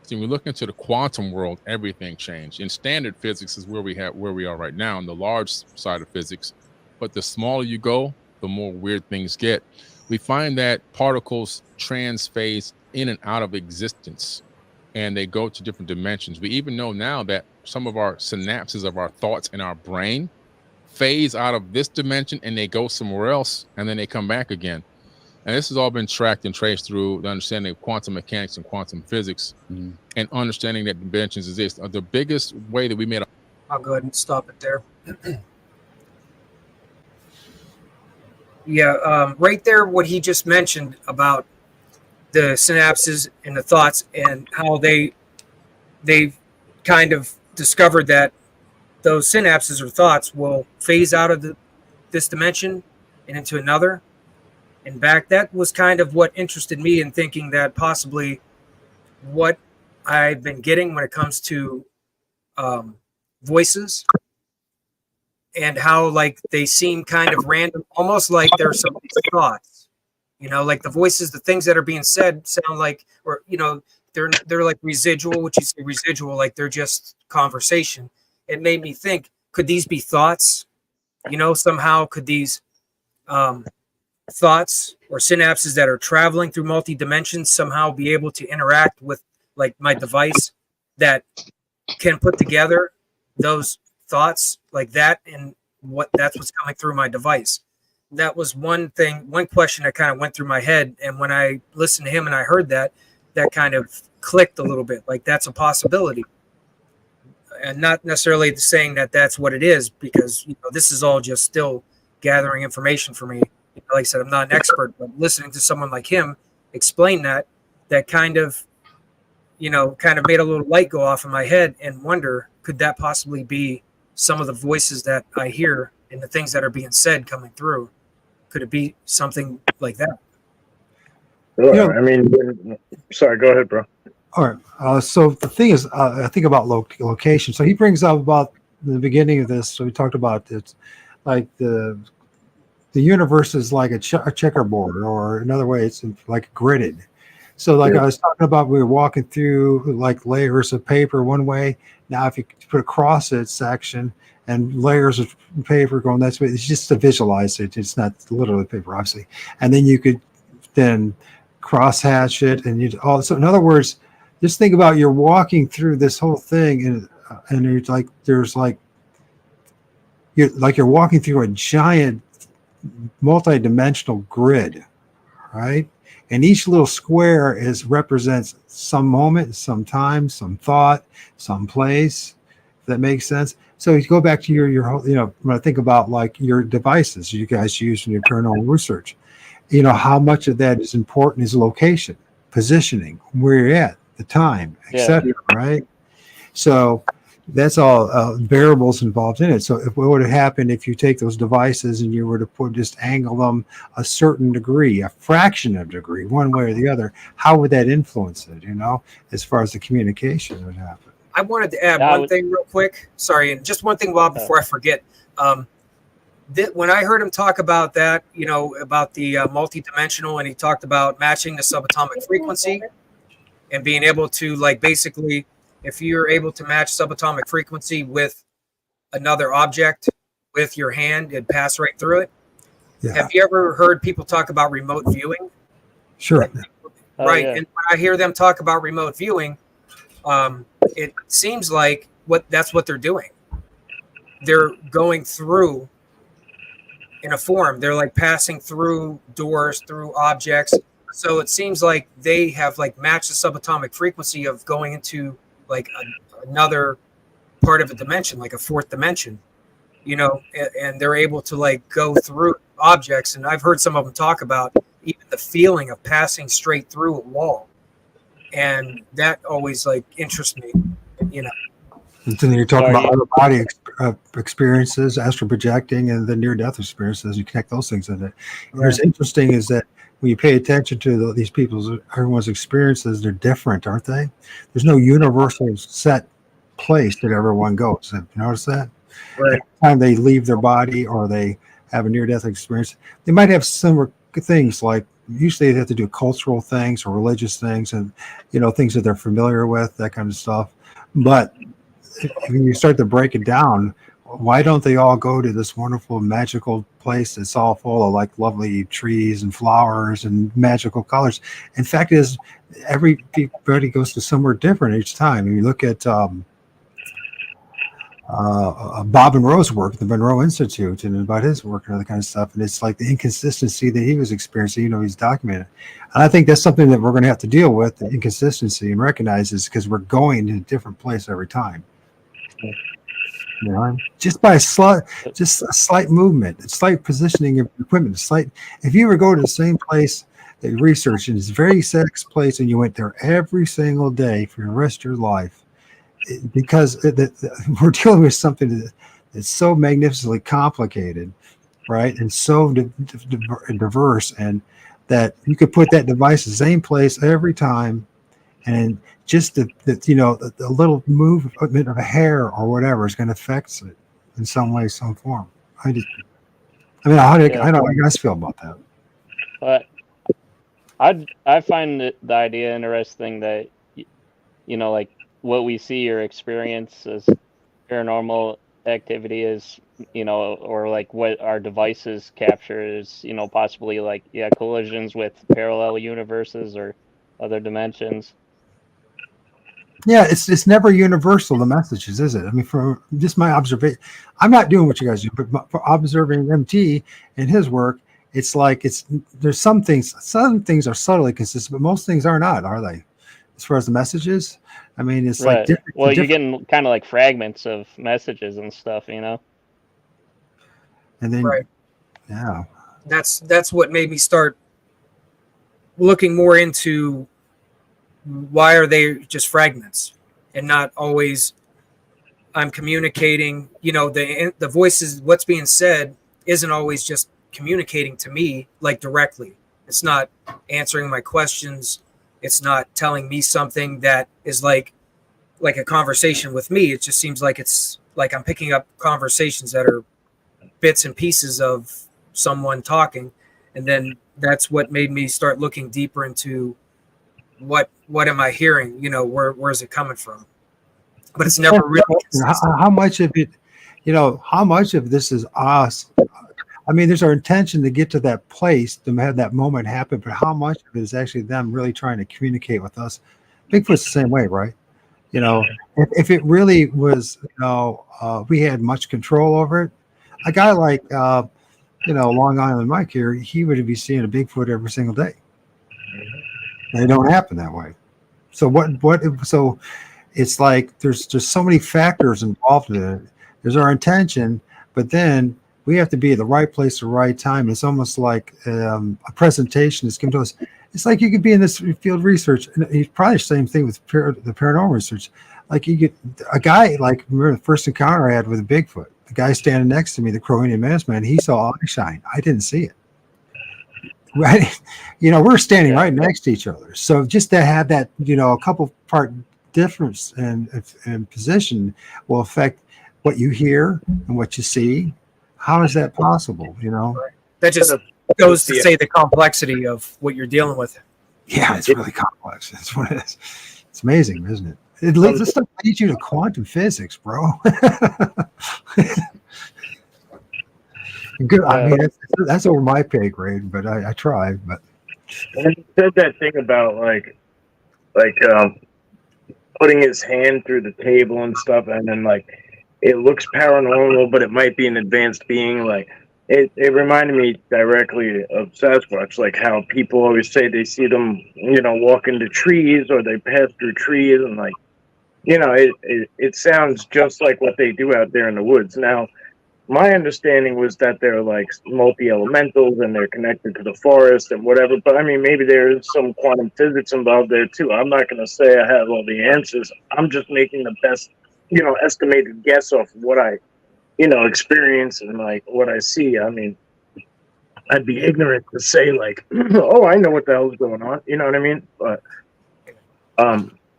See, when we look into the quantum world, everything changed. In standard physics is where we are right now, in the large side of physics. But the smaller you go, the more weird things get. We find that particles transphase in and out of existence, and they go to different dimensions. We even know now that some of our synapses of our thoughts in our brain phase out of this dimension and they go somewhere else, and then they come back again. And this has all been tracked and traced through the understanding of quantum mechanics and quantum physics, and understanding that dimensions exist. The biggest way that we made
I'll go ahead and stop it there. Yeah, right there, what he just mentioned about the synapses and the thoughts and how they've kind of discovered that those synapses or thoughts will phase out of this dimension and into another and back. That was kind of what interested me in thinking that possibly what I've been getting when it comes to voices and how like they seem kind of random, almost like there's some thoughts, you know, like the voices, the things that are being said sound like, or, you know, they're like residual, which you say residual, like they're just conversation. It made me think, could these be thoughts? You know, somehow could these thoughts or synapses that are traveling through multi-dimensions somehow be able to interact with like my device that can put together those thoughts like that, and that's what's coming through my device. That was one question that kind of went through my head. And when I listened to him and I heard that kind of clicked a little bit, like that's a possibility. And not necessarily saying that that's what it is, because, you know, this is all just still gathering information for me. You know, like I said, I'm not an expert, but listening to someone like him explain that kind of, you know, kind of made a little light go off in my head and wonder, could that possibly be some of the voices that I hear and the things that are being said coming through? Could it be something like that?
Sure.
You know,
I mean, sorry, go ahead, bro.
All right. So the thing is, I think about location. So he brings up about the beginning of this. So we talked about it's like the universe is like a checkerboard, or another way, it's like gridded. So like I was talking about, we were walking through like layers of paper one way. Now, if you put across it section and layers of paper going that way, it's just to visualize it. It's not literally paper, obviously. And then you could then crosshatch it, and so in other words, just think about you're walking through this whole thing, and it's like you're walking through a giant multi-dimensional grid, right? And each little square represents some moment, some time, some thought, some place. If that makes sense. So you go back to your whole, you know, when I think about like your devices you guys use in your paranormal research, you know, how much of that is important is location, positioning, where you're at, the time, etc. Right? So that's all variables involved in it. So what would have happened if you take those devices and you were to just angle them a certain degree, a fraction of a degree, one way or the other, how would that influence it, you know, as far as the communication would happen?
I wanted to add one thing real quick. Sorry, and just one thing, Bob, before I forget. When I heard him talk about that, you know, about the multidimensional, and he talked about matching the subatomic frequency and being able to, like, basically, if you're able to match subatomic frequency with another object with your hand, it'd pass right through it. Yeah. Have you ever heard people talk about remote viewing?
Sure.
Right. Yeah. And when I hear them talk about remote viewing, it seems like that's what they're doing. They're going through in a form. They're like passing through doors, through objects. So it seems like they have like matched the subatomic frequency of going into like another part of a dimension, like a fourth dimension, you know, and they're able to like go through objects. And I've heard some of them talk about even the feeling of passing straight through a wall. And that always like interests me, you know.
And then you're talking about other body experiences, astral projecting, and the near-death experiences. You connect those things in it. And what's interesting is that when you pay attention to these everyone's experiences, they're different, aren't they? There's no universal set place that everyone goes. Have you noticed that?
Right.
Every time they leave their body or they have a near-death experience, they might have similar things. Like usually they have to do cultural things or religious things, and things that they're familiar with, that kind of stuff. But when you start to break it down, why don't they all go to this wonderful magical place that's all full of like lovely trees and flowers and magical colors? In fact, is everybody goes to somewhere different each time. You look at Bob Monroe's work, the Monroe Institute, and about his work and other kind of stuff, and it's like the inconsistency that he was experiencing. He's documented, and I think that's something that we're going to have to deal with, the inconsistency, and recognize this, because we're going to a different place every time. Just by a slight movement, a slight positioning of equipment, if you ever go to the same place that you research, in this very exact place, and you went there every single day for the rest of your life, because we're dealing with something that's so magnificently complicated, right, and so diverse, and that you could put that device in the same place every time, and just the little movement of a hair or whatever is going to affect it in some way, some form. I don't know how you guys feel about that.
But I find the idea interesting that like what we see or experience as paranormal activity is, or like what our devices capture is, possibly like collisions with parallel universes or other dimensions.
Yeah, it's never universal, the messages, is it? I mean, from just my observation, I'm not doing what you guys do, but for observing MT and his work, it's like there's some things are subtly consistent, but most things are not, are they? As far as the messages, I mean, it's
right.
like different.
Well, you're getting kind of like fragments of messages and stuff,
And then,
right.
Yeah,
that's what made me start looking more into why are they just fragments and not always I'm communicating, the voices, what's being said isn't always just communicating to me like directly. It's not answering my questions. It's not telling me something that is like a conversation with me. It just seems like it's like I'm picking up conversations that are bits and pieces of someone talking. And then that's what made me start looking deeper into what am I hearing? Where is it coming from? But it's never really
how much of it, how much of this is us? I mean, there's our intention to get to that place, to have that moment happen, but how much of it is actually them really trying to communicate with us? Bigfoot's the same way, right? If it really was, we had much control over it, a guy like, Long Island Mike here, he would be seeing a Bigfoot every single day. They don't happen that way. So so it's like there's just so many factors involved in it. There's our intention, but then we have to be at the right place at the right time. It's almost like a presentation is given to us. It's like you could be in this field research, and it's probably the same thing with the paranormal research. Like you get a guy, like remember the first encounter I had with a Bigfoot, the guy standing next to me, the Croatian Menace Man, he saw eye shine. I didn't see it. Right, we're standing right next to each other. So just to have that, a couple part difference in position will affect what you hear and what you see. How is that possible?
That just goes to say the complexity of what you're dealing with.
Yeah, it's really complex. That's what it is. It's amazing, isn't it? This stuff leads you to quantum physics, bro. Good. I mean, that's over my pay grade, but I tried. But
and he said that thing about like putting his hand through the table and stuff, and then like it looks paranormal, but it might be an advanced being. Like it reminded me directly of Sasquatch, like how people always say they see them, walk into trees or they pass through trees, and like, it sounds just like what they do out there in the woods. Now, my understanding was that they're like multi-elementals and they're connected to the forest and whatever. But I mean, maybe there's some quantum physics involved there too. I'm not going to say I have all the answers. I'm just making the best, estimated guess off what I, experience and like what I see. I mean, I'd be ignorant to say like, oh, I know what the hell's going on. You know what I mean? But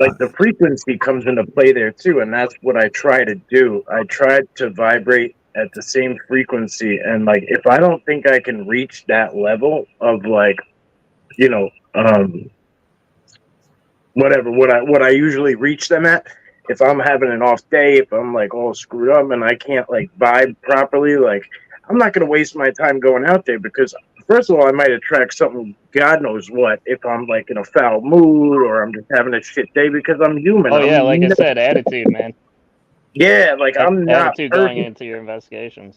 like the frequency comes into play there too, and that's what I try to do. I try to vibrate at the same frequency, and like if I don't think I can reach that level of like, you know, whatever what I usually reach them at, if I'm having an off day, if I'm like all screwed up and I can't like vibe properly, like I'm not gonna waste my time going out there, because first of all, I might attract something God knows what if I'm like in a foul mood or I'm just having a shit day, because I'm human.
Oh yeah, like I
I'm
said, attitude, man.
yeah, like I'm not
Attitude going
perfect.
into your investigations.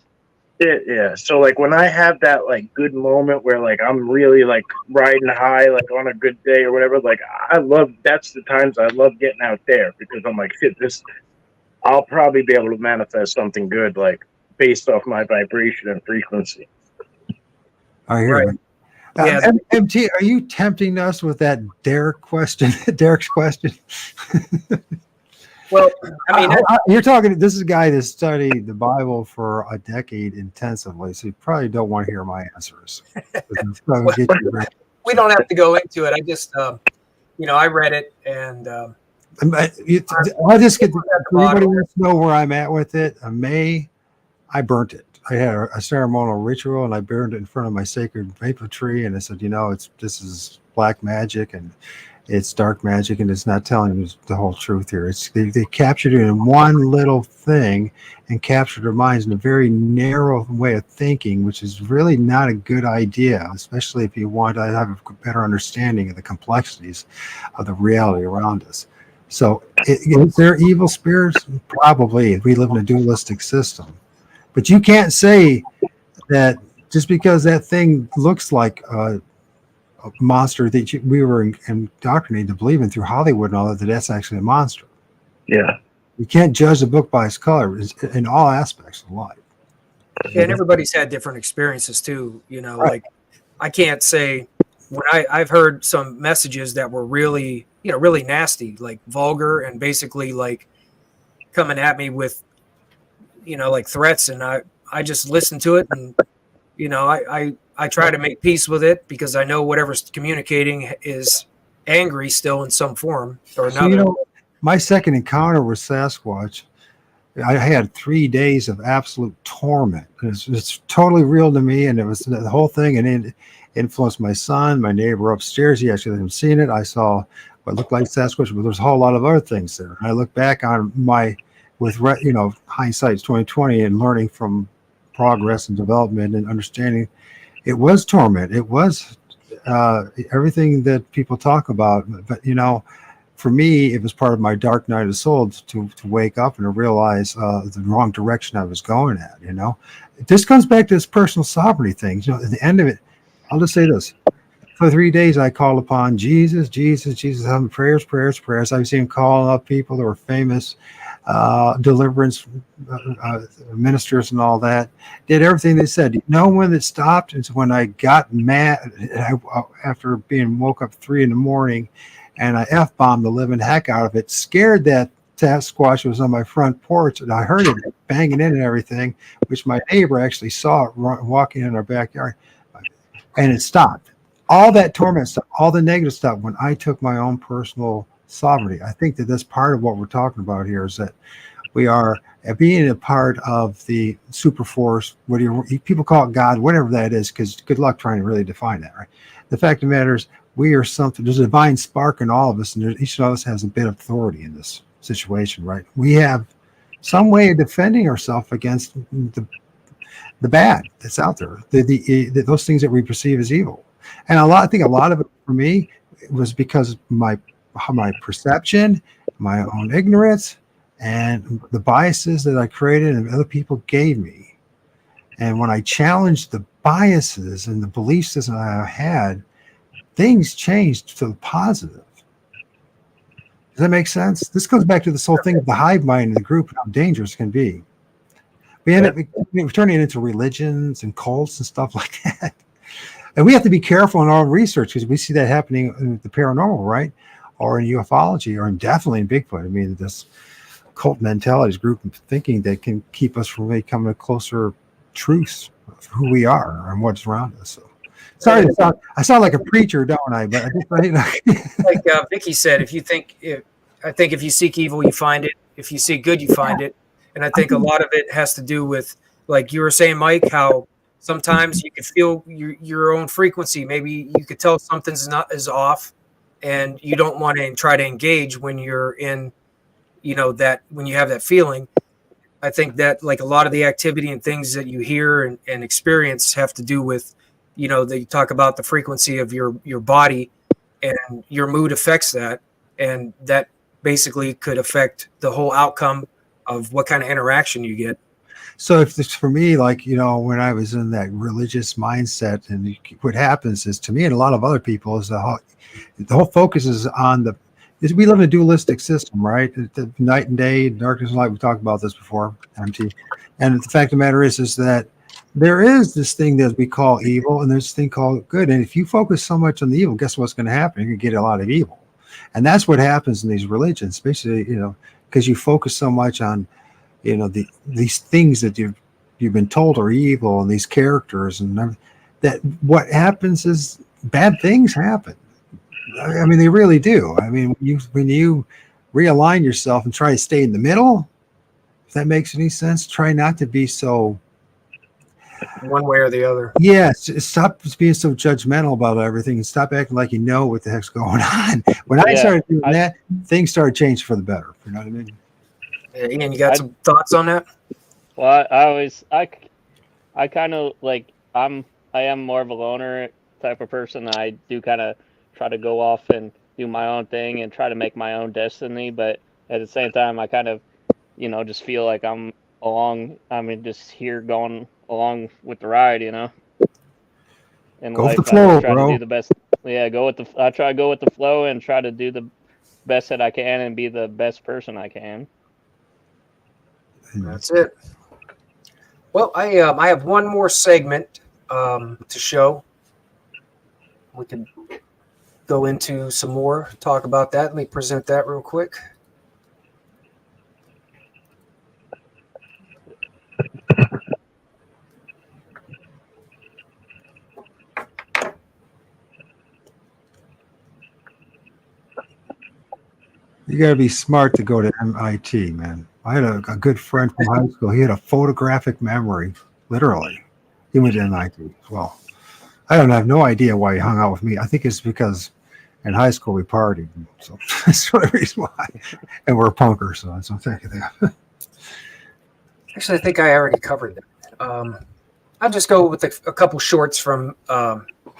Yeah. So like when I have that like good moment where like I'm really like riding high, like on a good day or whatever, like that's the times I love getting out there, because I'm like, shit, I'll probably be able to manifest something good, like based off my vibration and frequency.
I hear
Right.
you.
Yeah.
MT, are you tempting us with that Derek's question?
Well, I mean,
you're talking. This is a guy that studied the Bible for a decade intensively, so you probably don't want to hear my answers.
we don't have to go into it. I just, I read it, and
I just get everybody wants to know where I'm at with it. I burnt it. I had a ceremonial ritual, and I burned it in front of my sacred maple tree, and I said, this is black magic, and it's dark magic, and it's not telling you the whole truth here. They captured it in one little thing and captured their minds in a very narrow way of thinking, which is really not a good idea, especially if you want to have a better understanding of the complexities of the reality around us. So is there evil spirits? Probably. We live in a dualistic system. But you can't say that just because that thing looks like a monster that we were indoctrinated to believe in through Hollywood and all that that's actually a monster.
Yeah.
You can't judge a book by its color in all aspects of life.
Yeah, and everybody's had different experiences too.
Right.
Like I can't say when I've heard some messages that were really, really nasty, like vulgar, and basically like coming at me with, like threats, and I just listen to it, and I try to make peace with it, because I know whatever's communicating is angry still in some form or another.
So, my second encounter with Sasquatch, I had 3 days of absolute torment. It's totally real to me, and it was the whole thing, and it influenced my son, my neighbor upstairs. He actually hadn't seen it. I saw what looked like Sasquatch, but there's a whole lot of other things there. And I look back on with hindsight's 2020, and learning from progress and development and understanding, it was torment. It was everything that people talk about. But for me, it was part of my dark night of soul to wake up and to realize the wrong direction I was going at. This comes back to this personal sovereignty thing. At the end of it, I'll just say this: for 3 days, I called upon Jesus, having prayers. I've seen calling up people that were famous deliverance ministers and all that. Did everything they said. When it stopped is when I got mad after being woke up 3 a.m, and I F-bombed the living heck out of it. Scared that Sasquatch was on my front porch, and I heard it banging in and everything, which my neighbor actually saw it walking in our backyard, and it stopped. All that torment stuff, all the negative stuff, when I took my own personal sovereignty. I think that that's part of what we're talking about here, is that we are being a part of the super force, people call it God, whatever that is, because good luck trying to really define that, right? The fact of the matter is, we are something. There's a divine spark in all of us, and each of us has a bit of authority in this situation, right? We have some way of defending ourselves against the bad that's out there, those things that we perceive as evil. And I think a lot of it for me was because my perception, my own ignorance, and the biases that I created and other people gave me. And when I challenged the biases and the belief system I had, things changed to the positive. Does that make sense? This goes back to this whole thing of the hive mind in the group and how dangerous it can be. We end up turning it into religions and cults and stuff like that. And we have to be careful in our research, because we see that happening in the paranormal, right? Or in ufology, or definitely in Bigfoot. I mean, this cult mentality, group of thinking that can keep us from becoming a closer truth of who we are and what's around us. So, sorry, I sound like a preacher, don't I? But I just,
like Vicky said, if you think I think if you seek evil, you find it. If you seek good, you find it. And I think a lot of it has to do with, like you were saying, Mike, how sometimes you can feel your own frequency. Maybe you could tell something's not is off, and you don't want to try to engage when you're in, that when you have that feeling. I think that like a lot of the activity and things that you hear and experience have to do with, they talk about the frequency of your body, and your mood affects that. And that basically could affect the whole outcome of what kind of interaction you get.
So if this for me, like, when I was in that religious mindset, and what happens is, to me and a lot of other people, is the whole focus is on we live in a dualistic system, right? The night and day, darkness and light. We talked about this before, MT. And the fact of the matter is that there is this thing that we call evil, and there's this thing called good. And if you focus so much on the evil, guess what's going to happen? You're going to get a lot of evil. And that's what happens in these religions, basically, because you focus so much on, these things that you've been told are evil, and these characters, and that what happens is bad things happen. I mean, they really do. I mean, when you realign yourself and try to stay in the middle, if that makes any sense, try not to be so
one way or the other.
Yes, stop being so judgmental about everything, and stop acting like you know what the heck's going on. When I started doing that, things started changing for the better. You know what I mean?
Ian, you got some thoughts on that?
Well, I kind of like, I am more of a loner type of person. I do kind of try to go off and do my own thing and try to make my own destiny. But at the same time, I kind of, just feel like I'm just here going along with the ride, And
go with the flow, bro.
To do the best. Yeah, I try to go with the flow and try to do the best that I can and be the best person I can.
That's it. Well, I have one more segment to show. We can go into some more, talk about that. Let me present that real quick.
You got to be smart to go to MIT, man. I had a good friend from high school. He had a photographic memory, literally. He went to MIT as well. I have no idea why he hung out with me. I think it's because in high school we partied, so that's the reason why. And we're punkers, so that's what I'm thinking.
Actually, I think I already covered that. I'll just go with a couple shorts from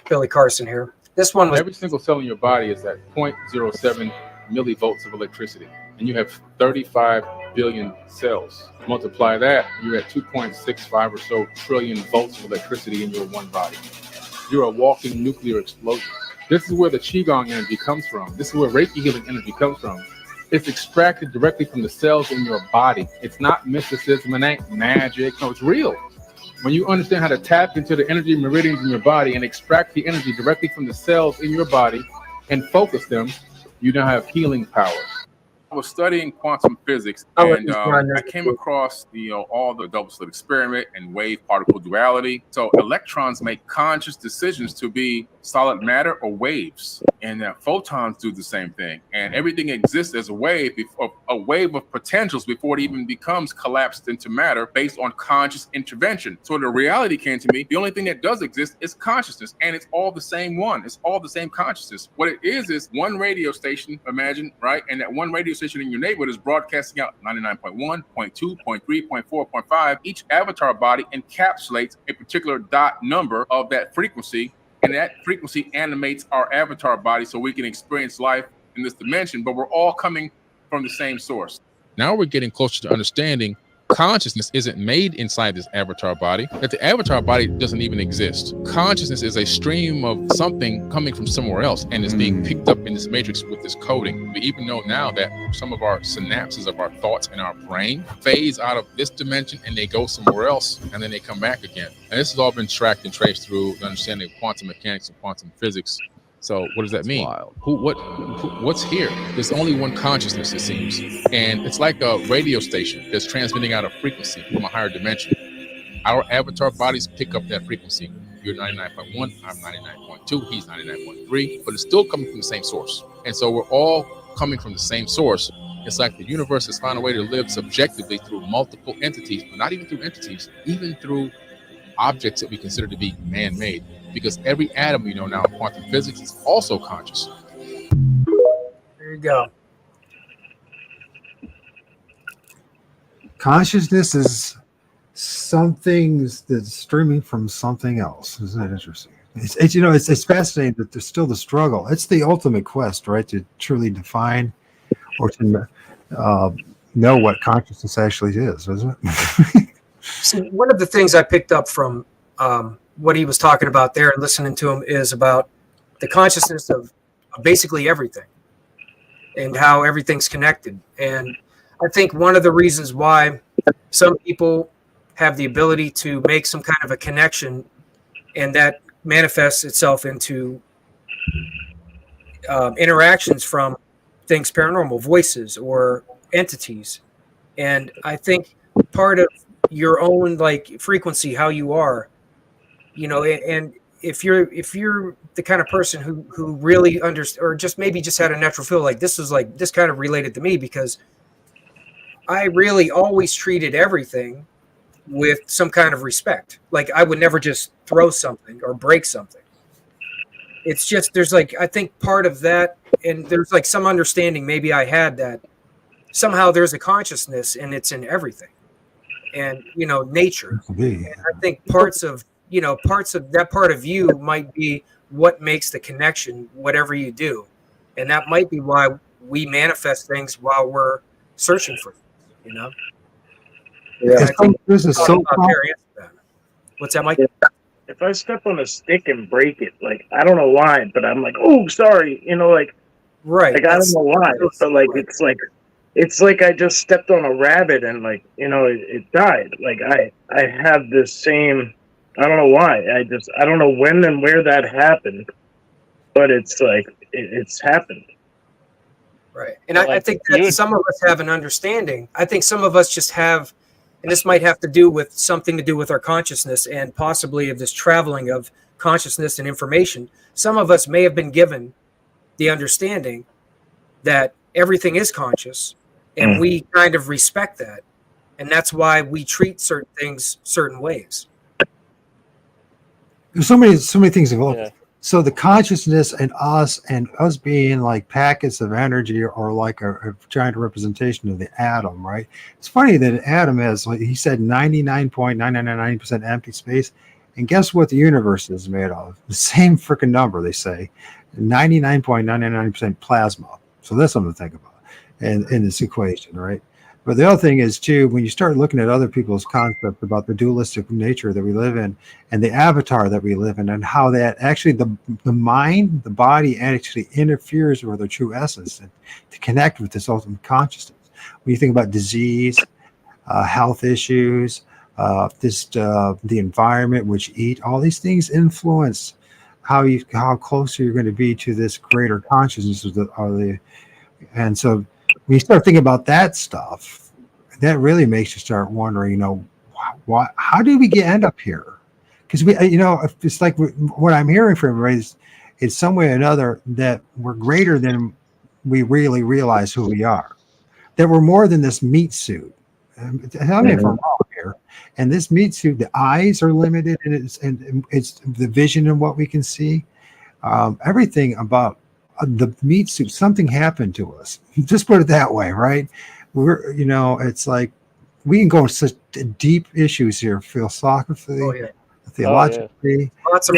Billy Carson here. This one was
every single cell in your body is at 0.07 millivolts of electricity, and you have 35 billion cells. Multiply that, you're at 2.65 or so trillion volts of electricity in your one body. You're a walking nuclear explosion. This is where the Qigong energy comes from. This is where Reiki healing energy comes from. It's extracted directly from the cells in your body. It's not mysticism, it ain't magic. No, it's real. When you understand how to tap into the energy meridians in your body and extract the energy directly from the cells in your body and focus them, you now have healing power. I was studying quantum physics, and I came across all the double slit experiment and wave particle duality. So electrons make conscious decisions to be solid matter or waves, and photons do the same thing. And everything exists as a wave of potentials before it even becomes collapsed into matter based on conscious intervention. So the reality came to me, the only thing that does exist is consciousness, and it's all the same one. It's all the same consciousness. What it is one radio station, imagine, right? And that one radio station in your neighborhood is broadcasting out 99.1, 0.2, 0.3, 0.4, 0.5. Each avatar body encapsulates a particular dot number of that frequency, and that frequency animates our avatar body so we can experience life in this dimension, but we're all coming from the same source. Now we're getting closer to understanding consciousness isn't made inside this avatar body, that the avatar body doesn't even exist. Consciousness is a stream of something coming from somewhere else, and it's being picked up in this matrix with this coding. We even know now that some of our synapses of our thoughts in our brain phase out of this dimension and they go somewhere else, and then they come back again. And this has all been tracked and traced through the understanding of quantum mechanics and quantum physics. So what does that mean? What's here? There's only one consciousness, it seems. And it's like a radio station that's transmitting out a frequency from a higher dimension. Our avatar bodies pick up that frequency. You're 99.1, I'm 99.2, he's 99.3, but it's still coming from the same source. And so we're all coming from the same source. It's like the universe has found a way to live subjectively through multiple entities, but not even through entities, even through objects that we consider to be man-made. Because every atom we know now in quantum physics is also conscious.
There you go.
Consciousness is something that's streaming from something else. Isn't that interesting? It's fascinating that there's still the struggle. It's the ultimate quest, right, to truly define or to know what consciousness actually is, isn't it?
See, one of the things I picked up from what he was talking about there and listening to him is about the consciousness of basically everything and how everything's connected. And I think one of the reasons why some people have the ability to make some kind of a connection, and that manifests itself into interactions from things paranormal, voices or entities. And I think part of your own like frequency, how you are, and if you're the kind of person who really understands, or just maybe just had a natural feel like this kind of related to me, because I really always treated everything with some kind of respect. Like I would never just throw something or break something. It's just, there's like, I think part of that, and there's like some understanding maybe I had that somehow there's a consciousness and it's in everything. And, nature. And I think parts of that part of you might be what makes the connection, whatever you do. And that might be why we manifest things while we're searching for things, Yeah,
this is so
What's that, Mike?
If I step on a stick and break it, like I don't know why, but I'm like, oh, sorry,
right?
Like I don't know why, but like it's like I just stepped on a rabbit and like it died. Like I have this same, I don't know why. I don't know when and where that happened, but it's like it's happened.
Right, and I think that some of us have an understanding. I think some of us just have. And this might have to do with something to do with our consciousness and possibly of this traveling of consciousness and information. Some of us may have been given the understanding that everything is conscious, and we kind of respect that. And that's why we treat certain things certain ways.
There's so many things involved. Yeah. So the consciousness and us being like packets of energy or like a giant representation of the atom, right? It's funny that an atom has, like he said, 99.999% empty space. And guess what the universe is made of? The same freaking number, they say, 99.999% plasma. So that's something to think about in this equation, right? But the other thing is, too, when you start looking at other people's concepts about the dualistic nature that we live in and the avatar that we live in and how that actually the mind, the body actually interferes with our true essence to connect with this ultimate consciousness. When you think about disease, health issues, the environment which you eat, all these things influence how closer you're going to be to this greater consciousness and so when you start thinking about that stuff, that really makes you start wondering, how did we end up here? Because it's like what I'm hearing from everybody is some way or another that we're greater than we really realize who we are. That we're more than this meat suit. Tell me if I'm wrong here. And this meat suit, the eyes are limited, and it's the vision and what we can see. Everything about the meat suit, something happened to us. Just put it that way, right? It's like we can go into such deep issues here, philosophically, theologically.
Lots of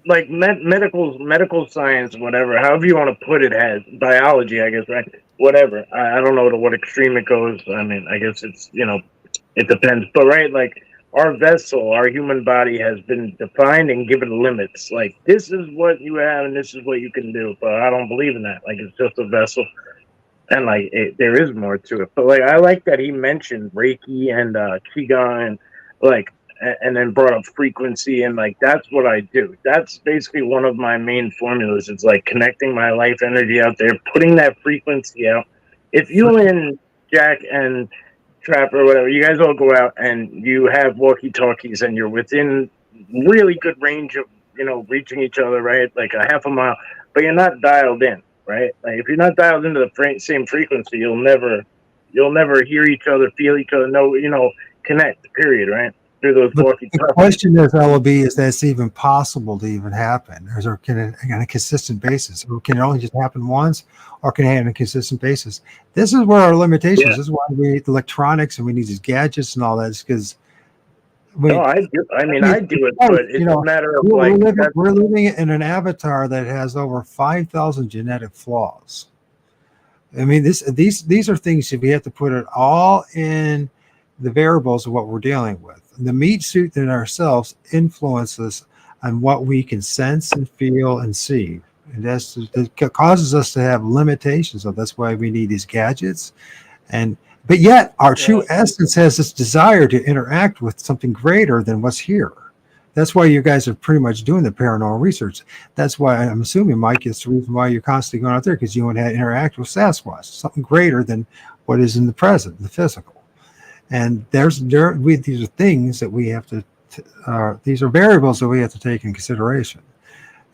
like medical science, whatever, however you want to put it, has biology, I guess, right? Whatever. I don't know to what extreme it goes. I mean, I guess it's it depends. But right, like our vessel, our human body has been defined and given limits. Like this is what you have and this is what you can do. But I don't believe in that. Like it's just a vessel, and like there is more to it. But like I like that he mentioned Reiki and Qigong and like, and then brought up frequency, and like that's what I do. That's basically one of my main formulas. It's like connecting my life energy out there, putting that frequency out. If you and Jack and Trap or whatever, you guys all go out and you have walkie-talkies and you're within really good range of reaching each other, right? Like a half a mile, but you're not dialed in. right? Like if you're not dialed into the same frequency, you'll never hear each other, feel each other, connect. Period. Right? Through those
But
walkie
the
talkies.
question is, LOB, is that it's even possible to even happen, or can it on a consistent basis, or can it only just happen once, or can it happen on a consistent basis? This is where our limitations.
Yeah.
This is why we need electronics and we need these gadgets and all that. Is because
No, I do. I mean, I do it, but it's a matter of
we're living in an avatar that has over 5,000 genetic flaws. I mean, these are things that we have to put it all in the variables of what we're dealing with. The meat suit in ourselves influences on what we can sense and feel and see. And that causes us to have limitations. So that's why we need these gadgets. But yet our true essence has this desire to interact with something greater than what's here. That's why you guys are pretty much doing the paranormal research. That's why I'm assuming, Mike, it's the reason why you're constantly going out there, because you want to interact with Sasquatch, something greater than what is in the present, the physical. And these are things that we have to, these are variables that we have to take in consideration.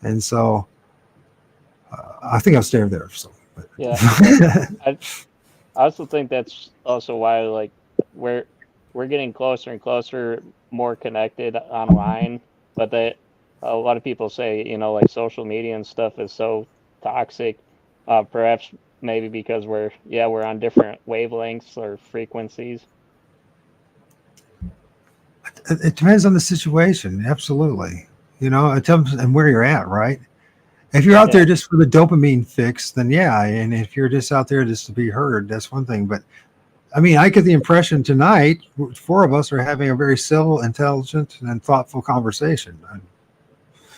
And so I think I'll stay there. So,
yeah. I also think that's also why, like, we're getting closer and closer, more connected online, but a lot of people say, like social media and stuff is so toxic, perhaps maybe because we're on different wavelengths or frequencies.
It depends on the situation. Absolutely. It depends on where you're at, right? If you're out there just for the dopamine fix, then yeah. And if you're just out there just to be heard, that's one thing. But I mean, I get the impression tonight, 4 of us are having a very civil, intelligent, and thoughtful conversation.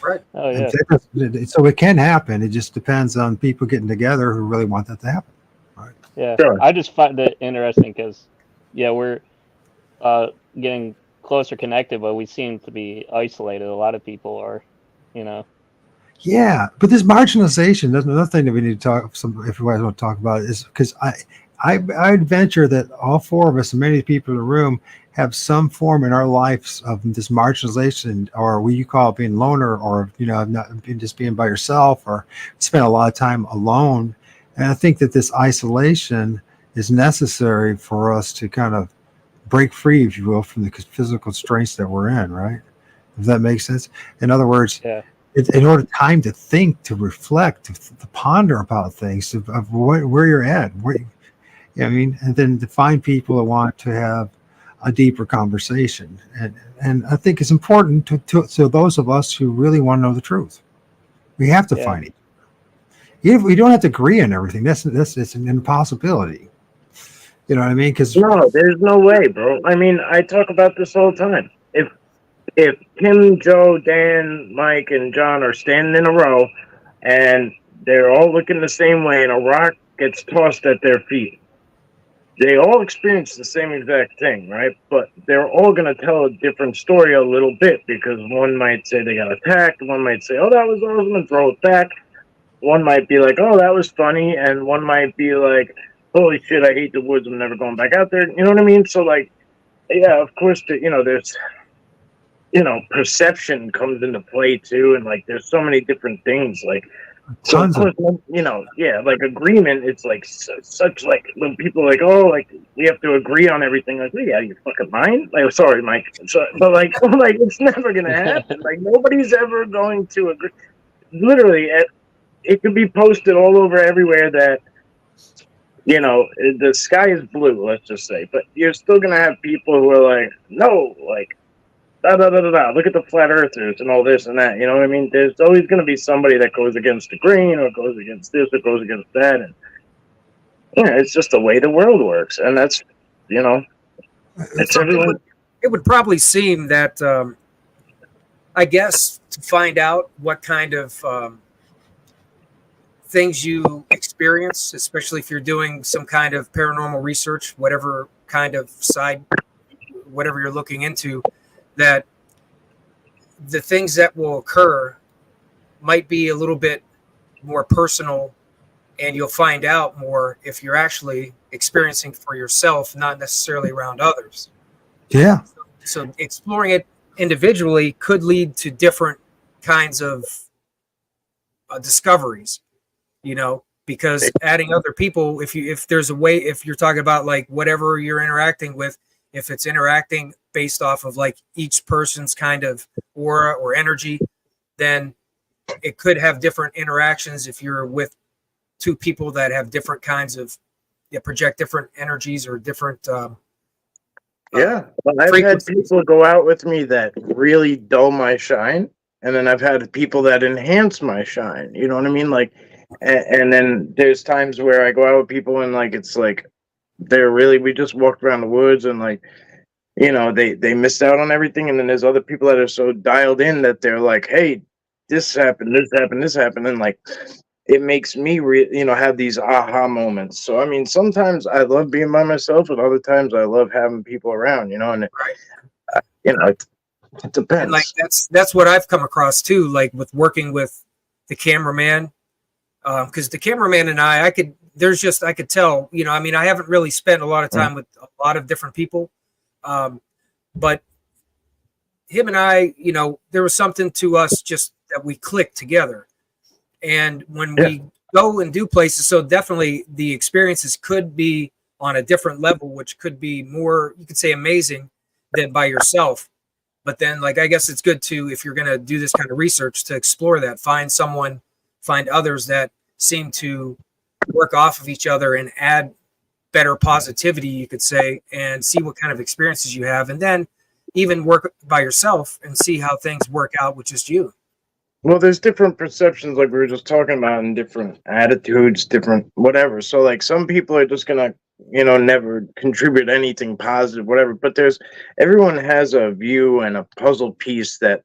Right.
Oh, yeah.
So it can happen. It just depends on people getting together who really want that to happen. Right.
Yeah.
Sure.
I just find it interesting because, we're getting closer connected, but we seem to be isolated. A lot of people are,
Yeah, but this marginalization, that's another thing that we need to talk. If you guys want to talk about it, is because I'd venture that all 4 of us and many people in the room have some form in our lives of this marginalization, or what you call being loner, or not just being by yourself, or spend a lot of time alone. And I think that this isolation is necessary for us to kind of break free, if you will, from the physical constraints that we're in. Right? If that makes sense. In other words.
Yeah.
In order time to think, to reflect, to ponder about things, of where you're at, and then to find people that want to have a deeper conversation. And I think it's important to those of us who really want to know the truth. We have to find it. If we don't have to agree on everything, that's an impossibility. You know what I mean? Because
no, there's no way, bro. I mean, I talk about this all the time. If Tim, Joe, Dan, Mike, and John are standing in a row and they're all looking the same way and a rock gets tossed at their feet, they all experience the same exact thing, right? But they're all going to tell a different story a little bit, because one might say they got attacked, one might say, oh, that was awesome, and throw it back. One might be like, oh, that was funny, and one might be like, holy shit, I hate the woods, I'm never going back out there. You know what I mean? So, like, yeah, of course, there's... perception comes into play too, and like there's so many different things. Like, so of course, like agreement. It's like such like when people are like, oh, like we have to agree on everything. Like, yeah, you fucking mind? Like, sorry, Mike. So, but like it's never gonna happen. Like, nobody's ever going to agree. Literally, it could be posted all over everywhere that the sky is blue. Let's just say, but you're still gonna have people who are like, no, like. Look at the flat earthers and all this and that. You know what I mean? There's always going to be somebody that goes against the grain, or goes against this, or goes against that. And it's just the way the world works. And that's, it's everyone.
It would probably seem that, I guess, to find out what kind of things you experience, especially if you're doing some kind of paranormal research, whatever kind of whatever you're looking into, that the things that will occur might be a little bit more personal, and you'll find out more if you're actually experiencing for yourself, not necessarily around others.
Yeah.
So exploring it individually could lead to different kinds of discoveries, because adding other people, if there's a way, if you're talking about like whatever you're interacting with, if it's interacting based off of like each person's kind of aura or energy, then it could have different interactions if you're with two people that have different kinds of project different energies or different
yeah. Well, I've had people go out with me that really dull my shine, and then I've had people that enhance my shine. You know what I mean? Like, and then there's times where I go out with people and like it's like we just walked around the woods and like, you know, they missed out on everything, and then there's other people that are so dialed in that they're like, hey, this happened, this happened, this happened, and like it makes me have these aha moments. So I mean, sometimes I love being by myself, and other times I love having people around, you know, and it depends.
And like that's what I've come across too, like with working with the cameraman, because the cameraman and I could tell, you know, I mean, I haven't really spent a lot of time with a lot of different people, but him and I, you know, there was something to us just that we clicked together. And when we go and do places, so definitely the experiences could be on a different level, which could be more, you could say, amazing than by yourself. But then, like, I guess it's good to, if you're going to do this kind of research, to explore that, find others that seem to work off of each other and add better positivity, you could say, and see what kind of experiences you have. And then even work by yourself and see how things work out with just you.
Well, there's different perceptions, like we were just talking about, and different attitudes, different whatever. So, like, some people are just gonna, you know, never contribute anything positive, whatever. But everyone has a view and a puzzle piece that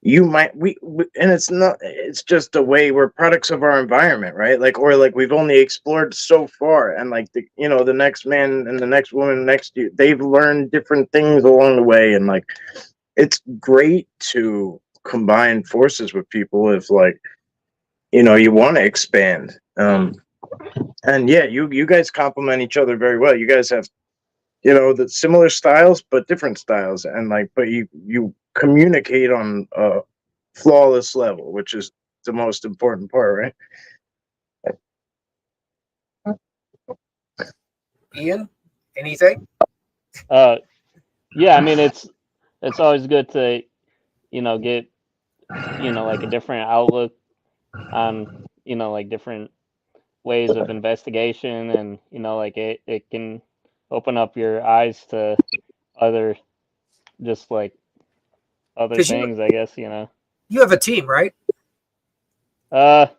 you might and it's just a way we're products of our environment, right? Like, or like we've only explored so far, and like the next man and the next woman next to you, they've learned different things along the way, and like it's great to combine forces with people if, like, you know, you want to expand. And yeah, you guys complement each other very well. You guys have, you know, the similar styles but different styles, and like, but you communicate on a flawless level, which is the most important part,
right? Ian, anything?
Yeah, I mean, it's always good to, you know, get, you know, like a different outlook on, you know, like different ways of investigation, and, you know, like it can open up your eyes to other, just like other things, I guess, you know.
You have a team, right?
I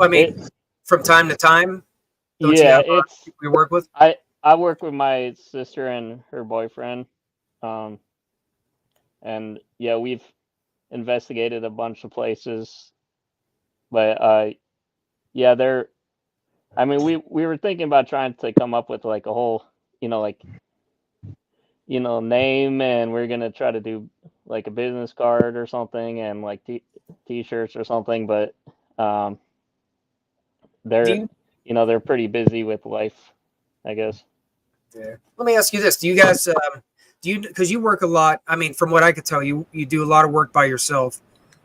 mean, from time to time.
Yeah, it's
we work with.
I work with my sister and her boyfriend, and yeah, we've investigated a bunch of places, but yeah, I mean, we were thinking about trying to come up with like a whole, you know, like, you know, name, and we're gonna try to do like a business card or something, and like t-shirts or something, but they're you know, they're pretty busy with life, I guess.
Yeah. Let me ask you this: do you guys because you work a lot? I mean, from what I could tell, you do a lot of work by yourself.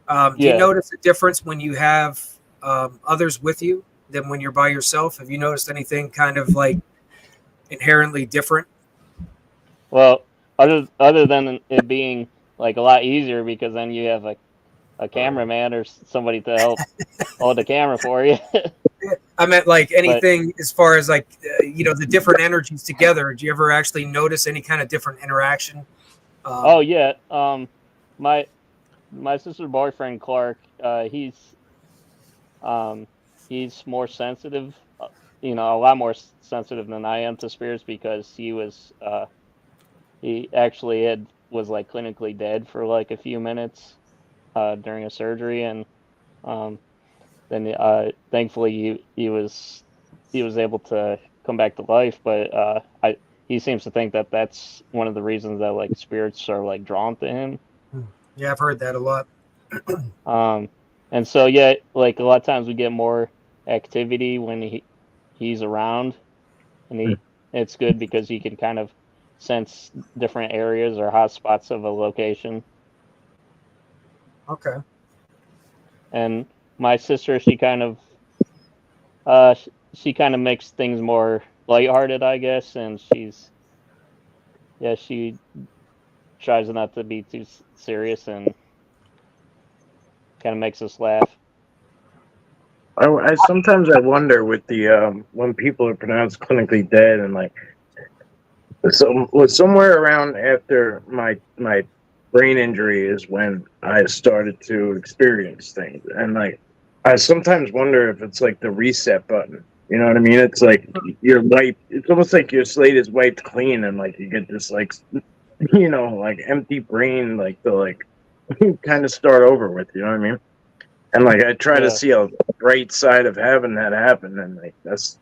Do you notice a difference when you have others with you than when you're by yourself? Have you noticed anything kind of like inherently different?
Well, other than it being like a lot easier, because then you have a cameraman or somebody to help hold the camera for you.
I meant like anything as far as like, you know, the different energies together. Do you ever actually notice any kind of different interaction?
Oh yeah. My sister's boyfriend, Clark, he's more sensitive, you know, a lot more sensitive than I am to spirits, because he actually was like clinically dead for like a few minutes during a surgery, and then thankfully he was able to come back to life. But he seems to think that that's one of the reasons that like spirits are like drawn to him.
Yeah, I've heard that a lot.
And so yeah, like a lot of times we get more activity when he's around, and it's good because he can kind of sense different areas or hot spots of a location.
Okay.
And my sister, she kind of She kind of makes things more lighthearted, I guess, and she tries not to be too serious and kind of makes us laugh.
I sometimes I wonder with the when people are pronounced clinically dead and like so was somewhere around after my brain injury is when I started to experience things, and like I sometimes wonder if it's like the reset button. You know what I mean? It's like you're wiped. It's almost like your slate is wiped clean, and like you get this like like empty brain, like to like kind of start over with. You know what I mean? And like I try to see a bright side of having that happen, and like that's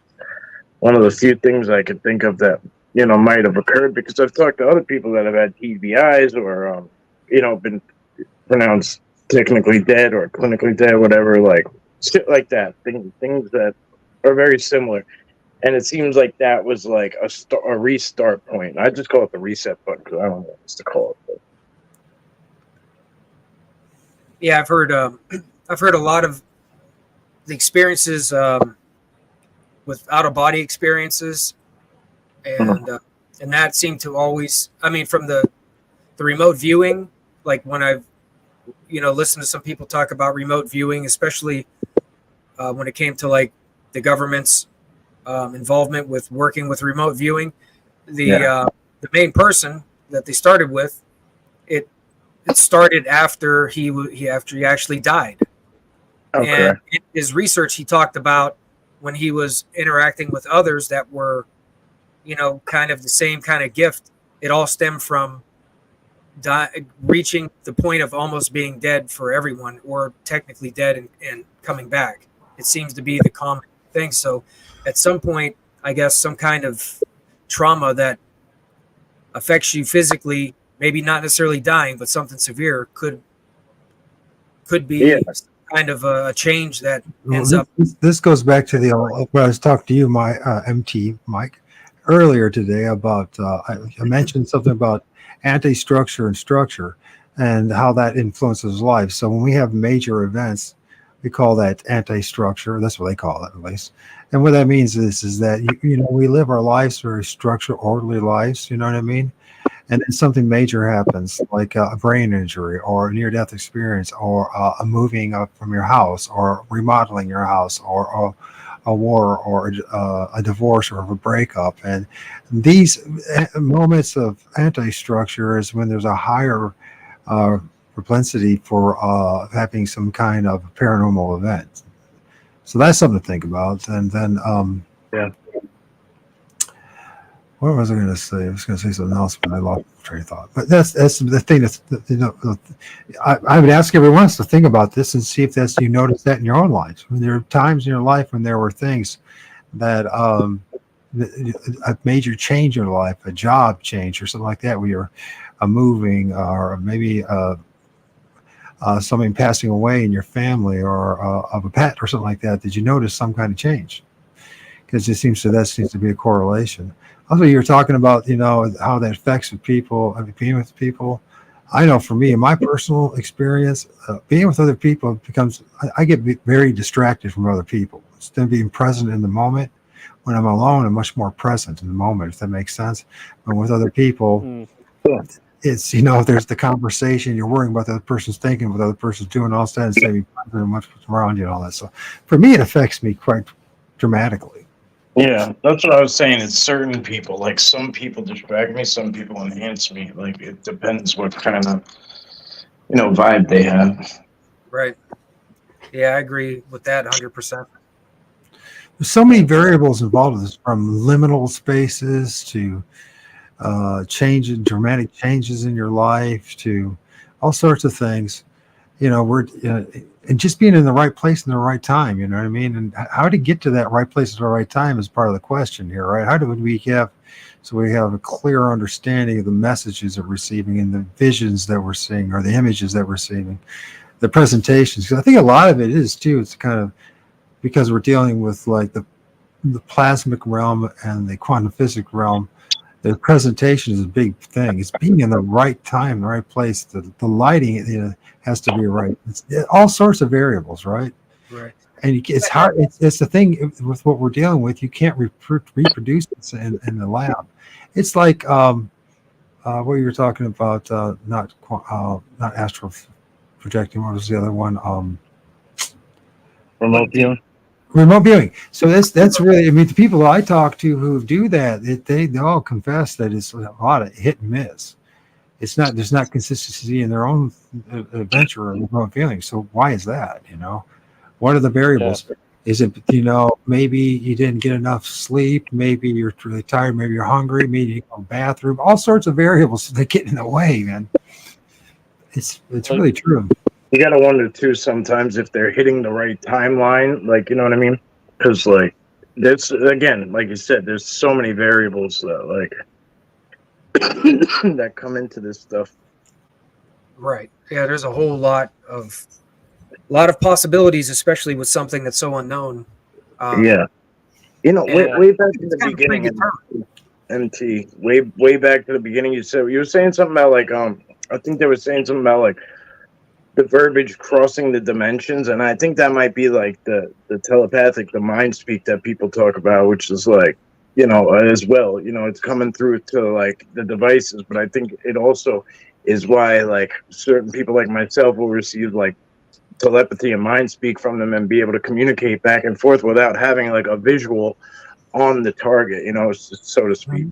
one of the few things I could think of that might have occurred, because I've talked to other people that have had TBIs or been pronounced technically dead or clinically dead, whatever, like shit like that. Things that are very similar, and it seems like that was like a restart point. I just call it the reset button because I don't know what else to call it. But.
Yeah, I've heard a lot of the experiences with out of body experiences, and that seemed to always. I mean, from the remote viewing, like when I've listened to some people talk about remote viewing, especially when it came to like the government's involvement with working with remote viewing, the main person that they started with, it started after he actually died. Okay. And in his research, he talked about when he was interacting with others that were, kind of the same kind of gift. It all stemmed from reaching the point of almost being dead for everyone, or technically dead and coming back. It seems to be the common thing. So at some point, I guess some kind of trauma that affects you physically, maybe not necessarily dying, but something severe could be kind of a change that ends up.
This goes back to what I was talking to you, my MT Mike, earlier today about. I mentioned something about anti-structure and structure, and how that influences life. So when we have major events, we call that anti-structure. That's what they call it, at least. And what that means is that we live our lives very structured, orderly lives. You know what I mean? And then something major happens, like a brain injury or a near-death experience, or a moving up from your house, or remodeling your house, or a war, or a divorce, or a breakup. And these moments of anti-structure is when there's a higher propensity for having some kind of paranormal event. So that's something to think about. And then, what was I going to say? I was going to say something else, but I lost train of thought. But that's the thing. That's I would ask everyone else to think about this and see if you notice that in your own lives. When there are times in your life when there were things that a major change in your life, a job change or something like that, where you're moving, or maybe something passing away in your family, or of a pet or something like that. Did you notice some kind of change? Because that seems to be a correlation. Also, you're talking about, how that affects people, being with people. I know for me, in my personal experience, being with other people I get very distracted from other people. Instead of being present in the moment, when I'm alone, I'm much more present in the moment, if that makes sense. But with other people, it's, there's the conversation, you're worrying about the other person's thinking, what the other person's doing, all that, instead of being present what's around you and all that. So for me, it affects me quite dramatically.
Yeah, that's what I was saying. It's certain people. Like some people distract me, some people enhance me. Like it depends what kind of vibe they have.
Right. Yeah, I agree with that 100%.
There's so many variables involved in this, from liminal spaces to dramatic changes in your life, to all sorts of things. And just being in the right place in the right time, you know what I mean? And how to get to that right place at the right time is part of the question here, right? How do we have a clear understanding of the messages that we're receiving, and the visions that we're seeing, or the images that we're seeing, the presentations? Because I think a lot of it is too, it's kind of because we're dealing with like the plasmic realm and the quantum physics realm. The presentation is a big thing. It's being in the right time, the right place. The lighting has to be right. It's all sorts of variables, right?
Right.
And it's hard. It's the thing with what we're dealing with. You can't reproduce this in the lab. It's like what you were talking about, not astral projecting. What was the other one?
Remote viewing.
Remote viewing. So that's really. I mean, the people I talk to who do that, they all confess that it's a lot of hit and miss. It's not. There's not consistency in their own adventure or remote viewing. So why is that? What are the variables? Yeah. Is it, maybe you didn't get enough sleep, maybe you're really tired, maybe you're hungry, maybe you go to the bathroom, all sorts of variables that get in the way, man. It's really true.
You got to wonder too sometimes if they're hitting the right timeline, like, you know what I mean? Because like there's, again, like you said, there's so many variables that like that come into this stuff.
Right. Yeah, there's a whole lot of possibilities, especially with something that's so unknown.
Yeah. Way back in the beginning, MT, way back to the beginning, you were saying something about like I think they were saying something about like the verbiage crossing the dimensions, and I think that might be like the telepathic, the mind speak that people talk about, which is like, as well, it's coming through to like the devices, but I think it also is why like certain people like myself will receive like telepathy and mind speak from them and be able to communicate back and forth without having like a visual on the target, so to speak.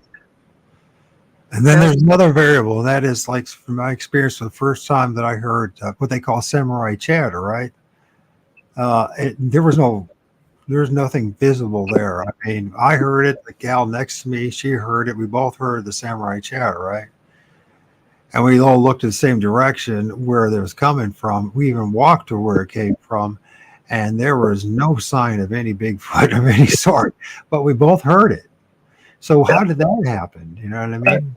And then there's another variable, and that is like from my experience, the first time that I heard what they call samurai chatter, right? There's nothing visible there. I mean, I heard it, the gal next to me, she heard it, we both heard the samurai chatter, right? And we all looked in the same direction where it was coming from. We even walked to where it came from, and there was no sign of any Bigfoot of any sort, but we both heard it. So how did that happen? You know what I mean?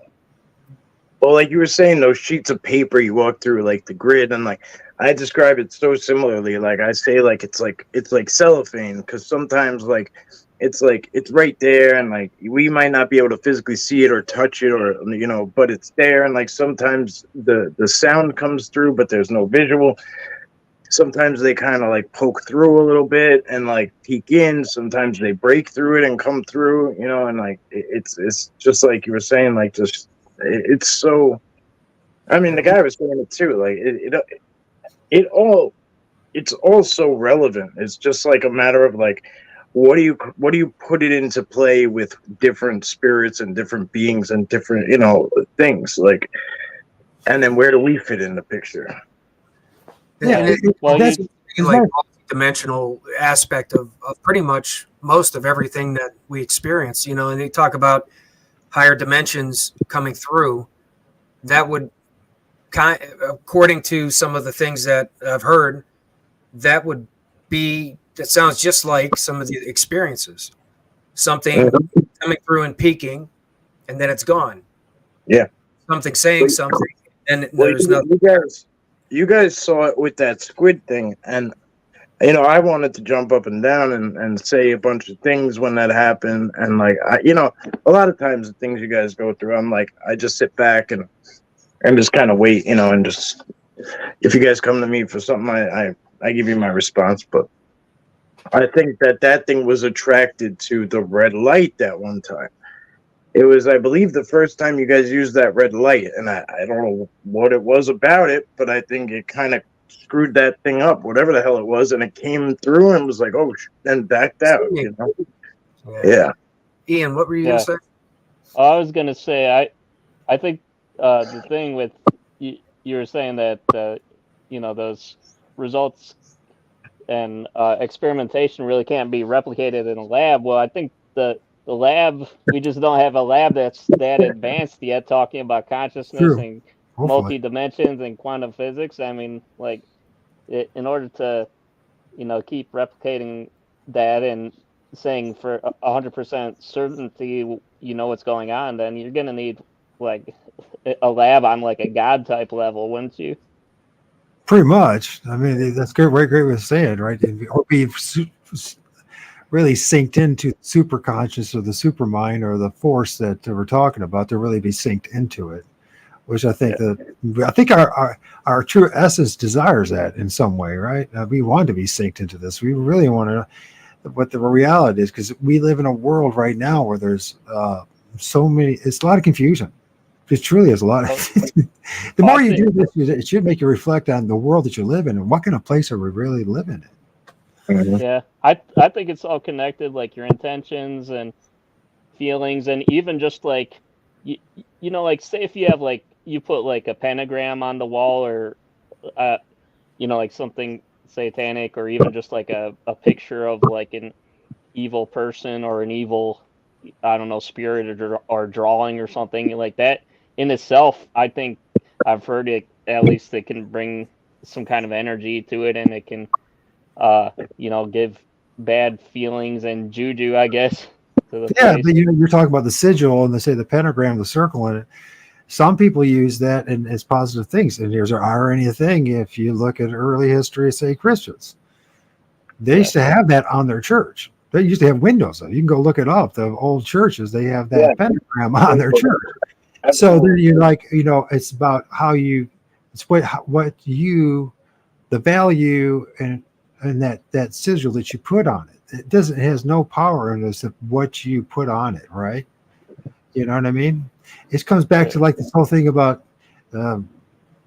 Well, like you were saying, those sheets of paper you walk through, like the grid, and like I describe it so similarly. Like I say, like it's like cellophane, because sometimes like it's right there, and like we might not be able to physically see it or touch it, or but it's there, and like sometimes the sound comes through, but there's no visual. Sometimes they kind of like poke through a little bit and like peek in. Sometimes they break through it and come through, and like it's just like you were saying, like just it's so. I mean, the guy was saying it too. Like it's all so relevant. It's just like a matter of like, what do you put it into play with different spirits and different beings and different things like, and then where do we fit in the picture?
Yeah, that's like multi-dimensional aspect of pretty much most of everything that we experience. And they talk about higher dimensions coming through. That would according to some of the things that I've heard, that sounds just like some of the experiences. Something coming through and peaking, and then it's gone.
Yeah.
Something saying something, and there's nothing.
You guys saw it with that squid thing, and I wanted to jump up and down and say a bunch of things when that happened, and like a lot of times the things you guys go through, I'm like, I just sit back and just kind of wait, and just if you guys come to me for something, I give you my response. But I think that thing was attracted to the red light that one time. It was, I believe, the first time you guys used that red light, and I don't know what it was about it, but I think it kind of screwed that thing up, whatever the hell it was, and it came through and was like, oh, and backed out, Yeah.
Ian, what were you going to say?
I was going to say, I think the thing with, you were saying that, those results and experimentation really can't be replicated in a lab. Well, I think the lab, we just don't have a lab that's that advanced yet, talking about consciousness and multi-dimensions and quantum physics. I mean, like, in order to, keep replicating that and saying for 100% certainty, what's going on, then you're going to need, like, a lab on, like, a God type level, wouldn't you?
Pretty much. I mean, that's great way to say it, right? Or be really synced into super conscious or the super mind or the force that we're talking about, to really be synced into it. which I think our true essence desires that in some way, right? We want to be synced into this. We really want to know what the reality is, because we live in a world right now where there's so many. It's a lot of confusion. It truly is a lot of. The more you do this, it should make you reflect on the world that you live in and what kind of place are we really living in.
Yeah, I think it's all connected, like your intentions and feelings, and even just like you know, like say if you have like you put like a pentagram on the wall, or you know, like something satanic, or even just like a picture of like an evil person or an evil, I don't know, spirit or drawing or something like that in itself, I think I've heard it, at least it can bring some kind of energy to it, and it can you know, give bad feelings and juju, I guess, to the place.
But you're talking about the sigil, and they say the pentagram, the circle in it. Some people use that as positive things. And here's our irony thing: if you look at early history, say Christians, they used to have that on their church. They used to have windows. You can go look it up. The old churches, they have that pentagram on their church. So then you're like, you know, it's about how you, it's what you, the value and that sigil that you put on it. It has no power in this, what you put on it, right? You know what I mean? It comes back to like this whole thing about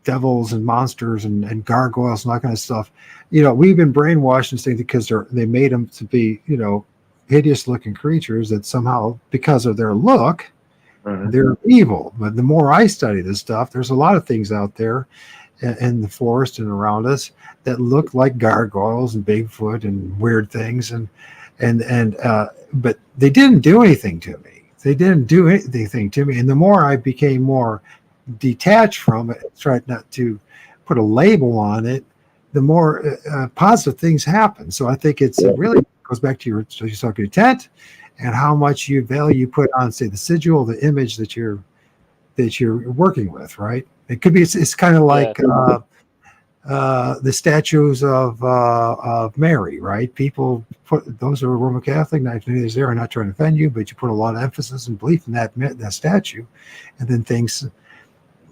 devils and monsters and gargoyles and that kind of stuff. You know, we've been brainwashed and saying because they made them to be, you know, hideous looking creatures that somehow, because of their look, they're evil. But the more I study this stuff, there's a lot of things out there in the forest and around us that look like gargoyles and Bigfoot and weird things, but they didn't do anything to me. They didn't do anything to me. And the more I became more detached from it, tried not to put a label on it, the more positive things happen. So I think it really goes back to your intent and how much you put on, say, the sigil, the image that you're working with, right? It could be, it's kind of like the statues of Mary, right? People put, those who are Roman Catholic, not there, are not trying to offend you, but you put a lot of emphasis and belief in that statue, and then things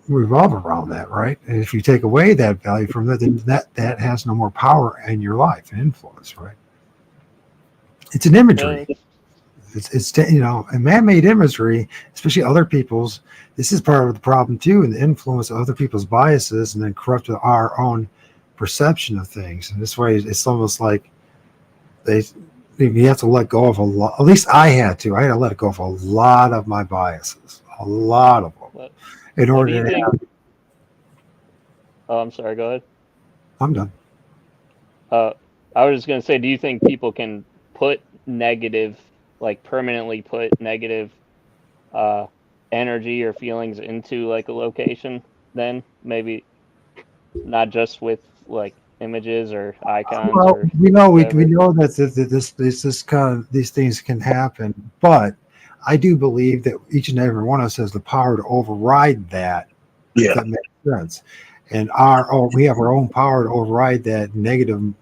revolve around that, right? And if you take away that value from that, then that has no more power in your life and influence, right? It's an imagery. It's you know, a man-made imagery, especially other people's. This is part of the problem too, and the influence of other people's biases, and then corrupt our own perception of things. And this way, it's almost like you have to let go of a lot. At least I had to let go of a lot of my biases, a lot of them, in order to have.
Oh, I'm sorry. Go ahead.
I'm done.
I was just gonna say, do you think people can put negative, like permanently put negative energy or feelings into like a location, then maybe not just with like images or icons?
Well, we know that this kind of these things can happen, but I do believe that each and every one of us has the power to override that. If that makes sense. And we have our own power to override that negative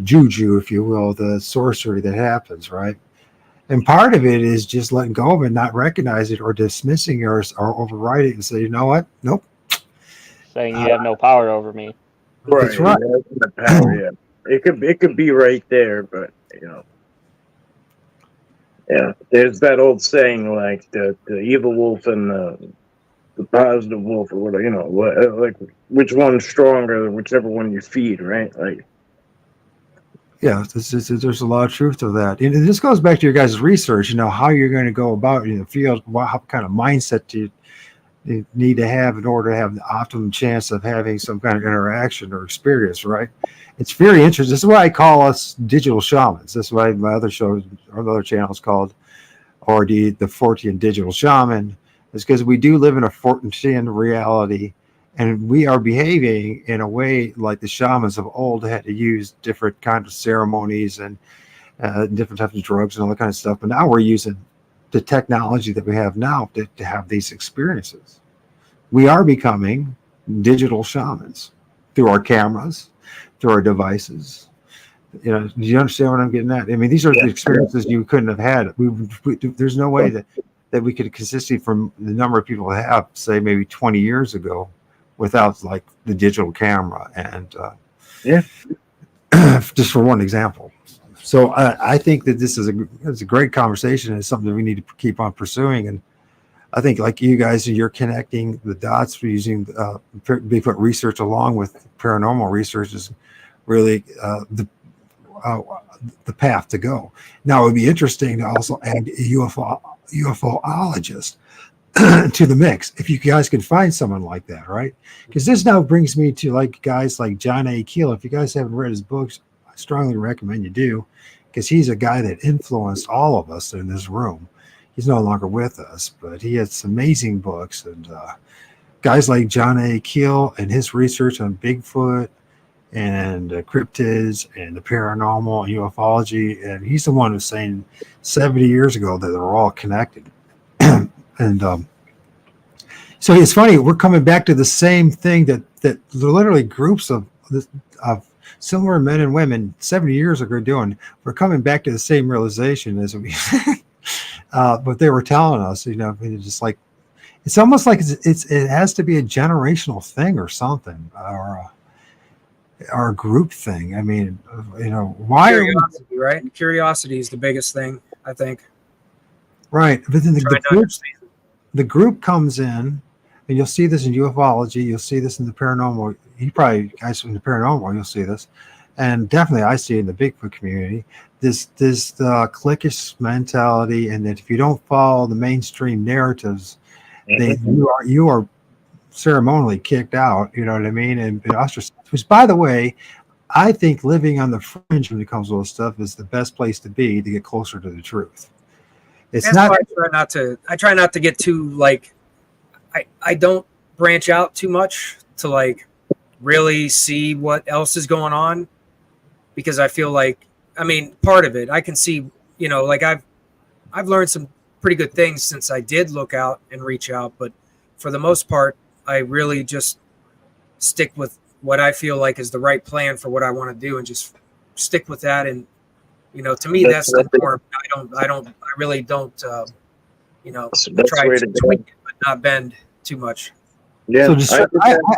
juju, if you will, the sorcery that happens, right? And part of it is just letting go of it, not recognize it or dismissing or overriding it and say, you know what? Nope.
Saying you have no power over me.
Right.
That's right.
The power, yeah. It could be right there, but you know. Yeah. There's that old saying like the evil wolf and the positive wolf, or whatever, you know, like which one's stronger, whichever one you feed, right? Like,
yeah, there's a lot of truth to that. And this goes back to your guys' research, you know, how you're going to go about in the field, what kind of mindset do you need to have in order to have the optimum chance of having some kind of interaction or experience, right? It's very interesting. This is why I call us digital shamans. That's why my other shows, or the other channel is called, or the Fortean Digital Shaman, is because we do live in a Fortean reality. And we are behaving in a way like the shamans of old had to use different kinds of ceremonies and different types of drugs and all that kind of stuff. But now we're using the technology that we have now to have these experiences. We are becoming digital shamans through our cameras, through our devices. You know, do you understand what I'm getting at? I mean, these are the experiences you couldn't have had. There's no way that that we could consistently, from the number of people that have, say, maybe 20 years ago, without like the digital camera. And just for one example. So I think that this is a great conversation, and it's something that we need to keep on pursuing. And I think, like you guys, you're connecting the dots for using Bigfoot research along with paranormal research is really the path to go. Now, it would be interesting to also add a UFOologist to the mix, if you guys could find someone like that, right? Because this now brings me to like guys like John A. Keel. If you guys haven't read his books, I strongly recommend you do, because he's a guy that influenced all of us in this room. He's no longer with us, but he has amazing books. And guys like John A. Keel and his research on Bigfoot and cryptids and the paranormal and ufology, and he's the one who's saying 70 years ago that they're all connected. And so it's funny, we're coming back to the same thing that literally groups of similar men and women 70 years ago doing. We're coming back to the same realization as we but they were telling us, it's just like, it's almost like it has to be a generational thing or something, or a group thing. I mean, why
curiosity, right? Curiosity is the biggest thing, I think.
Right, but then the group comes in, and you'll see this in ufology, you'll see this in the paranormal. You probably guys in the paranormal, you'll see this, and definitely I see it in the Bigfoot community. This cliquish mentality, and that if you don't follow the mainstream narratives, you are ceremonially kicked out. You know what I mean? And ostracized. Which, by the way, I think living on the fringe when it comes to all this stuff is the best place to be to get closer to the truth. It's not.
I try not to get too like. I don't branch out too much to like really see what else is going on, because I feel like, I mean, part of it I can see. Like I've learned some pretty good things since I did look out and reach out, but for the most part, I really just stick with what I feel like is the right plan for what I want to do, and just stick with that. And to me, that's the norm. I really don't, try to tweak it, but not bend too much.
Yeah.
So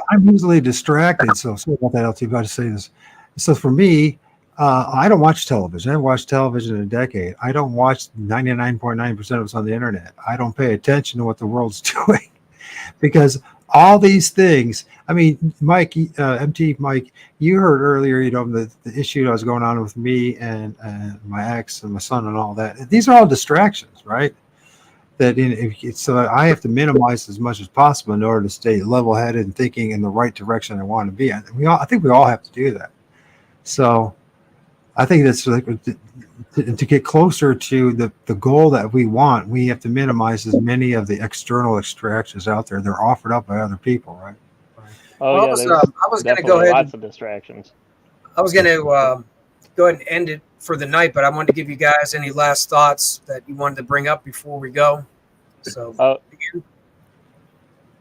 I'm easily distracted. So sorry about that, LT, about to say this. So for me, I don't watch television. I haven't watched television in a decade. I don't watch 99.9% of what's on the internet. I don't pay attention to what the world's doing, because all these things, I mean, Mike, MT Mike, you heard earlier, the issue that was going on with me and my ex and my son and all that. These are all distractions, right? So I have to minimize as much as possible in order to stay level-headed and thinking in the right direction I want to be. I think we all have to do that. So I think that's like to get closer to the goal that we want, we have to minimize as many of the external distractions out there. They're offered up by other people, right?
Oh,
well,
yeah,
I was going to go ahead.
Lots of distractions.
I was going to go ahead and end it for the night, but I wanted to give you guys any last thoughts that you wanted to bring up before we go. So,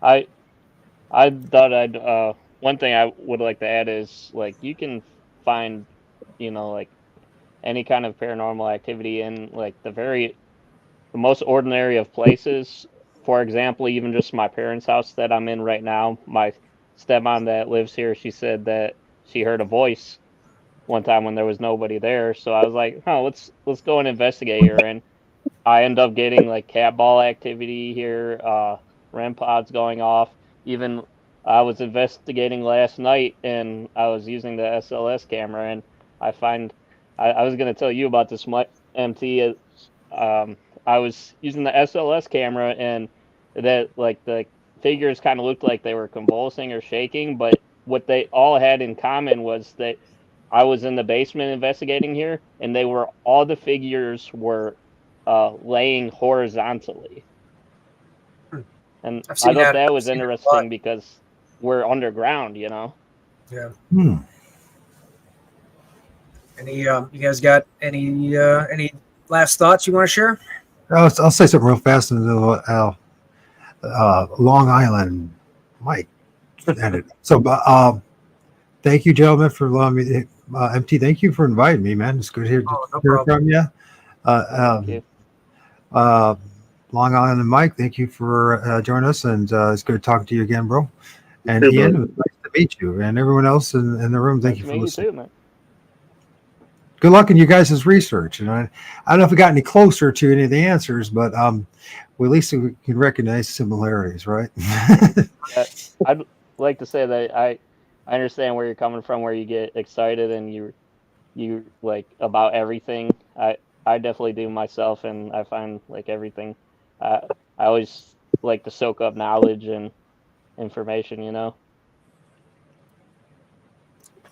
I thought I'd one thing I would like to add is, like, you can find, like any kind of paranormal activity in like the most ordinary of places. For example, even just my parents' house that I'm in right now, my stepmom that lives here, she said that she heard a voice one time when there was nobody there. So I was like, let's go and investigate here. And I end up getting like cat ball activity here, REM pods going off. Even I was investigating last night, and I was using the SLS camera, and I was going to tell you about this, MT. I was using the SLS camera, and that like the figures kind of looked like they were convulsing or shaking, but what they all had in common was that I was in the basement investigating here, and all the figures were laying horizontally. And I thought that was interesting because we're underground, Yeah.
Any you guys got any last thoughts you want to share?
I'll say something real fast, and Long Island, Mike. So, thank you, gentlemen, for allowing me. MT, thank you for inviting me, man. It's good to hear from you.
Thank you.
Long Island and Mike, thank you for joining us, and it's good talking to you again, bro. And Ian, it was nice to meet you, and everyone else in the room. Thank you for listening.
You too, man.
Good luck in you guys' research. And I don't know if we got any closer to any of the answers, but well, at least we can recognize similarities, right?
I'd like to say that I understand where you're coming from, where you get excited and you like about everything. I definitely do myself, and I find like everything. I always like to soak up knowledge and information, you know.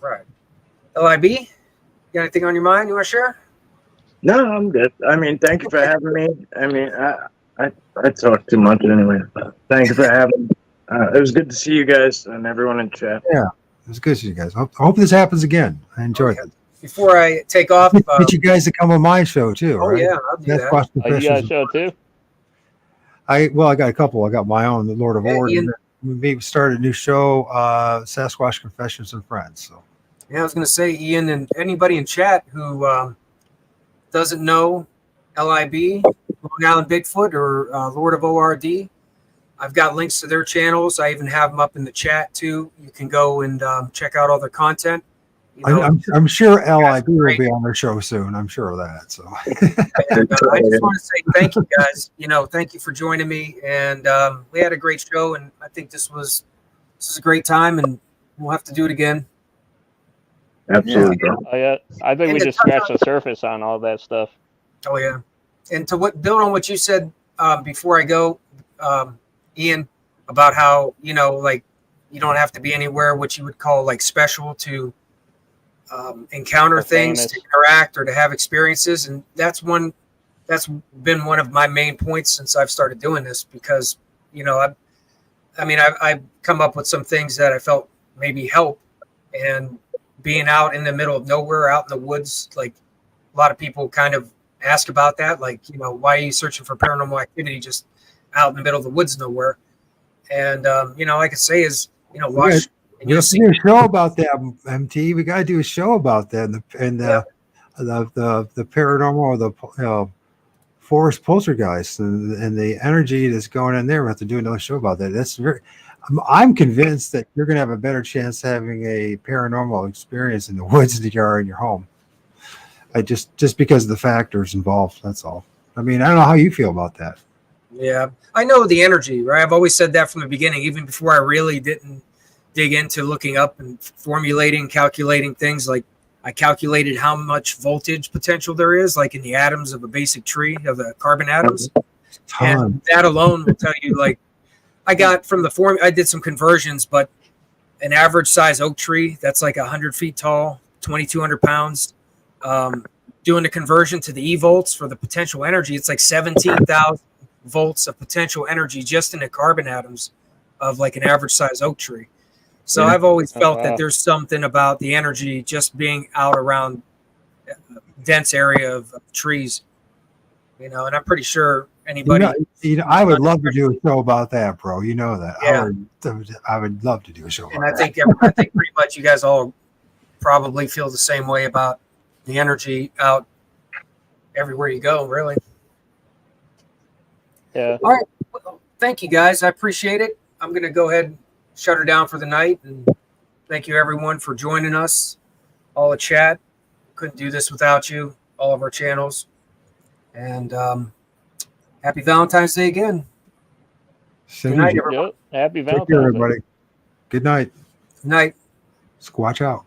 Right. LIB, you got anything on your mind you want to share?
No, I'm good. I mean, thank you for having me. I mean, I talk too much anyway. Thank you for having me. It was good to see you guys and everyone in chat.
Yeah, it was good to see you guys. I hope this happens again. I enjoyed it.
Before I take off,
get you guys to come on my show too.
Oh
right?
yeah, I'll do that.
You got a show too?
I got a couple. I got my own, The Lord of Ord. We maybe started a new show, Sasquatch Confessions and Friends. So
yeah, I was going to say, Ian, and anybody in chat who doesn't know LIB, Long Island Bigfoot, or Lord of ORD, I've got links to their channels. I even have them up in the chat too. You can go and check out all their content. You know,
I'm sure LIB will be on their show soon. I'm sure of that. So
I just want to say thank you guys. Thank you for joining me, and we had a great show, and I think this is a great time, and we'll have to do it again.
Absolutely.
I think we just scratched the surface on all that stuff.
Oh yeah, and to build on what you said before I go, Ian, about how like you don't have to be anywhere what you would call like special to encounter things, to interact, or to have experiences, and that's been one of my main points since I've started doing this, because I've come up with some things that I felt maybe help, and being out in the middle of nowhere, out in the woods, like a lot of people kind of ask about that, like why are you searching for paranormal activity just out in the middle of the woods nowhere? And I could say is watch.
We have to do a show about that, MT. We got to do a show about that, and the paranormal, or the forest poltergeist, and the energy that's going in there. We have to do another show about that. That's I'm convinced that you're going to have a better chance having a paranormal experience in the woods than you are in your home. Just because of the factors involved. That's all. I mean, I don't know how you feel about that.
Yeah, I know the energy, right? I've always said that from the beginning, even before I really didn't dig into looking up and formulating, calculating things. Like I calculated how much voltage potential there is, like in the atoms of a basic tree, of the carbon atoms. And that alone will tell you, like, I got from the form, I did some conversions, but an average size oak tree that's like 100 feet tall, 2,200 pounds, doing the conversion to the E-volts for the potential energy, it's like 17,000 volts of potential energy just in the carbon atoms of like an average size oak tree. So I've always felt that there's something about the energy just being out around a dense area of trees, and I'm pretty sure anybody.
I would love to do a show about that, bro. You know that.
Yeah.
I would love to do a show.
And I think pretty much you guys all probably feel the same way about the energy out everywhere you go, really.
Yeah.
All right. Well, thank you guys. I appreciate it. I'm going to go ahead and shut her down for the night. And thank you everyone for joining us. All the chat. Couldn't do this without you. All of our channels. And happy Valentine's Day again.
Good night,
everybody. Yep. Happy Valentine's
Day, everybody. Good night.
Good night.
Squatch out.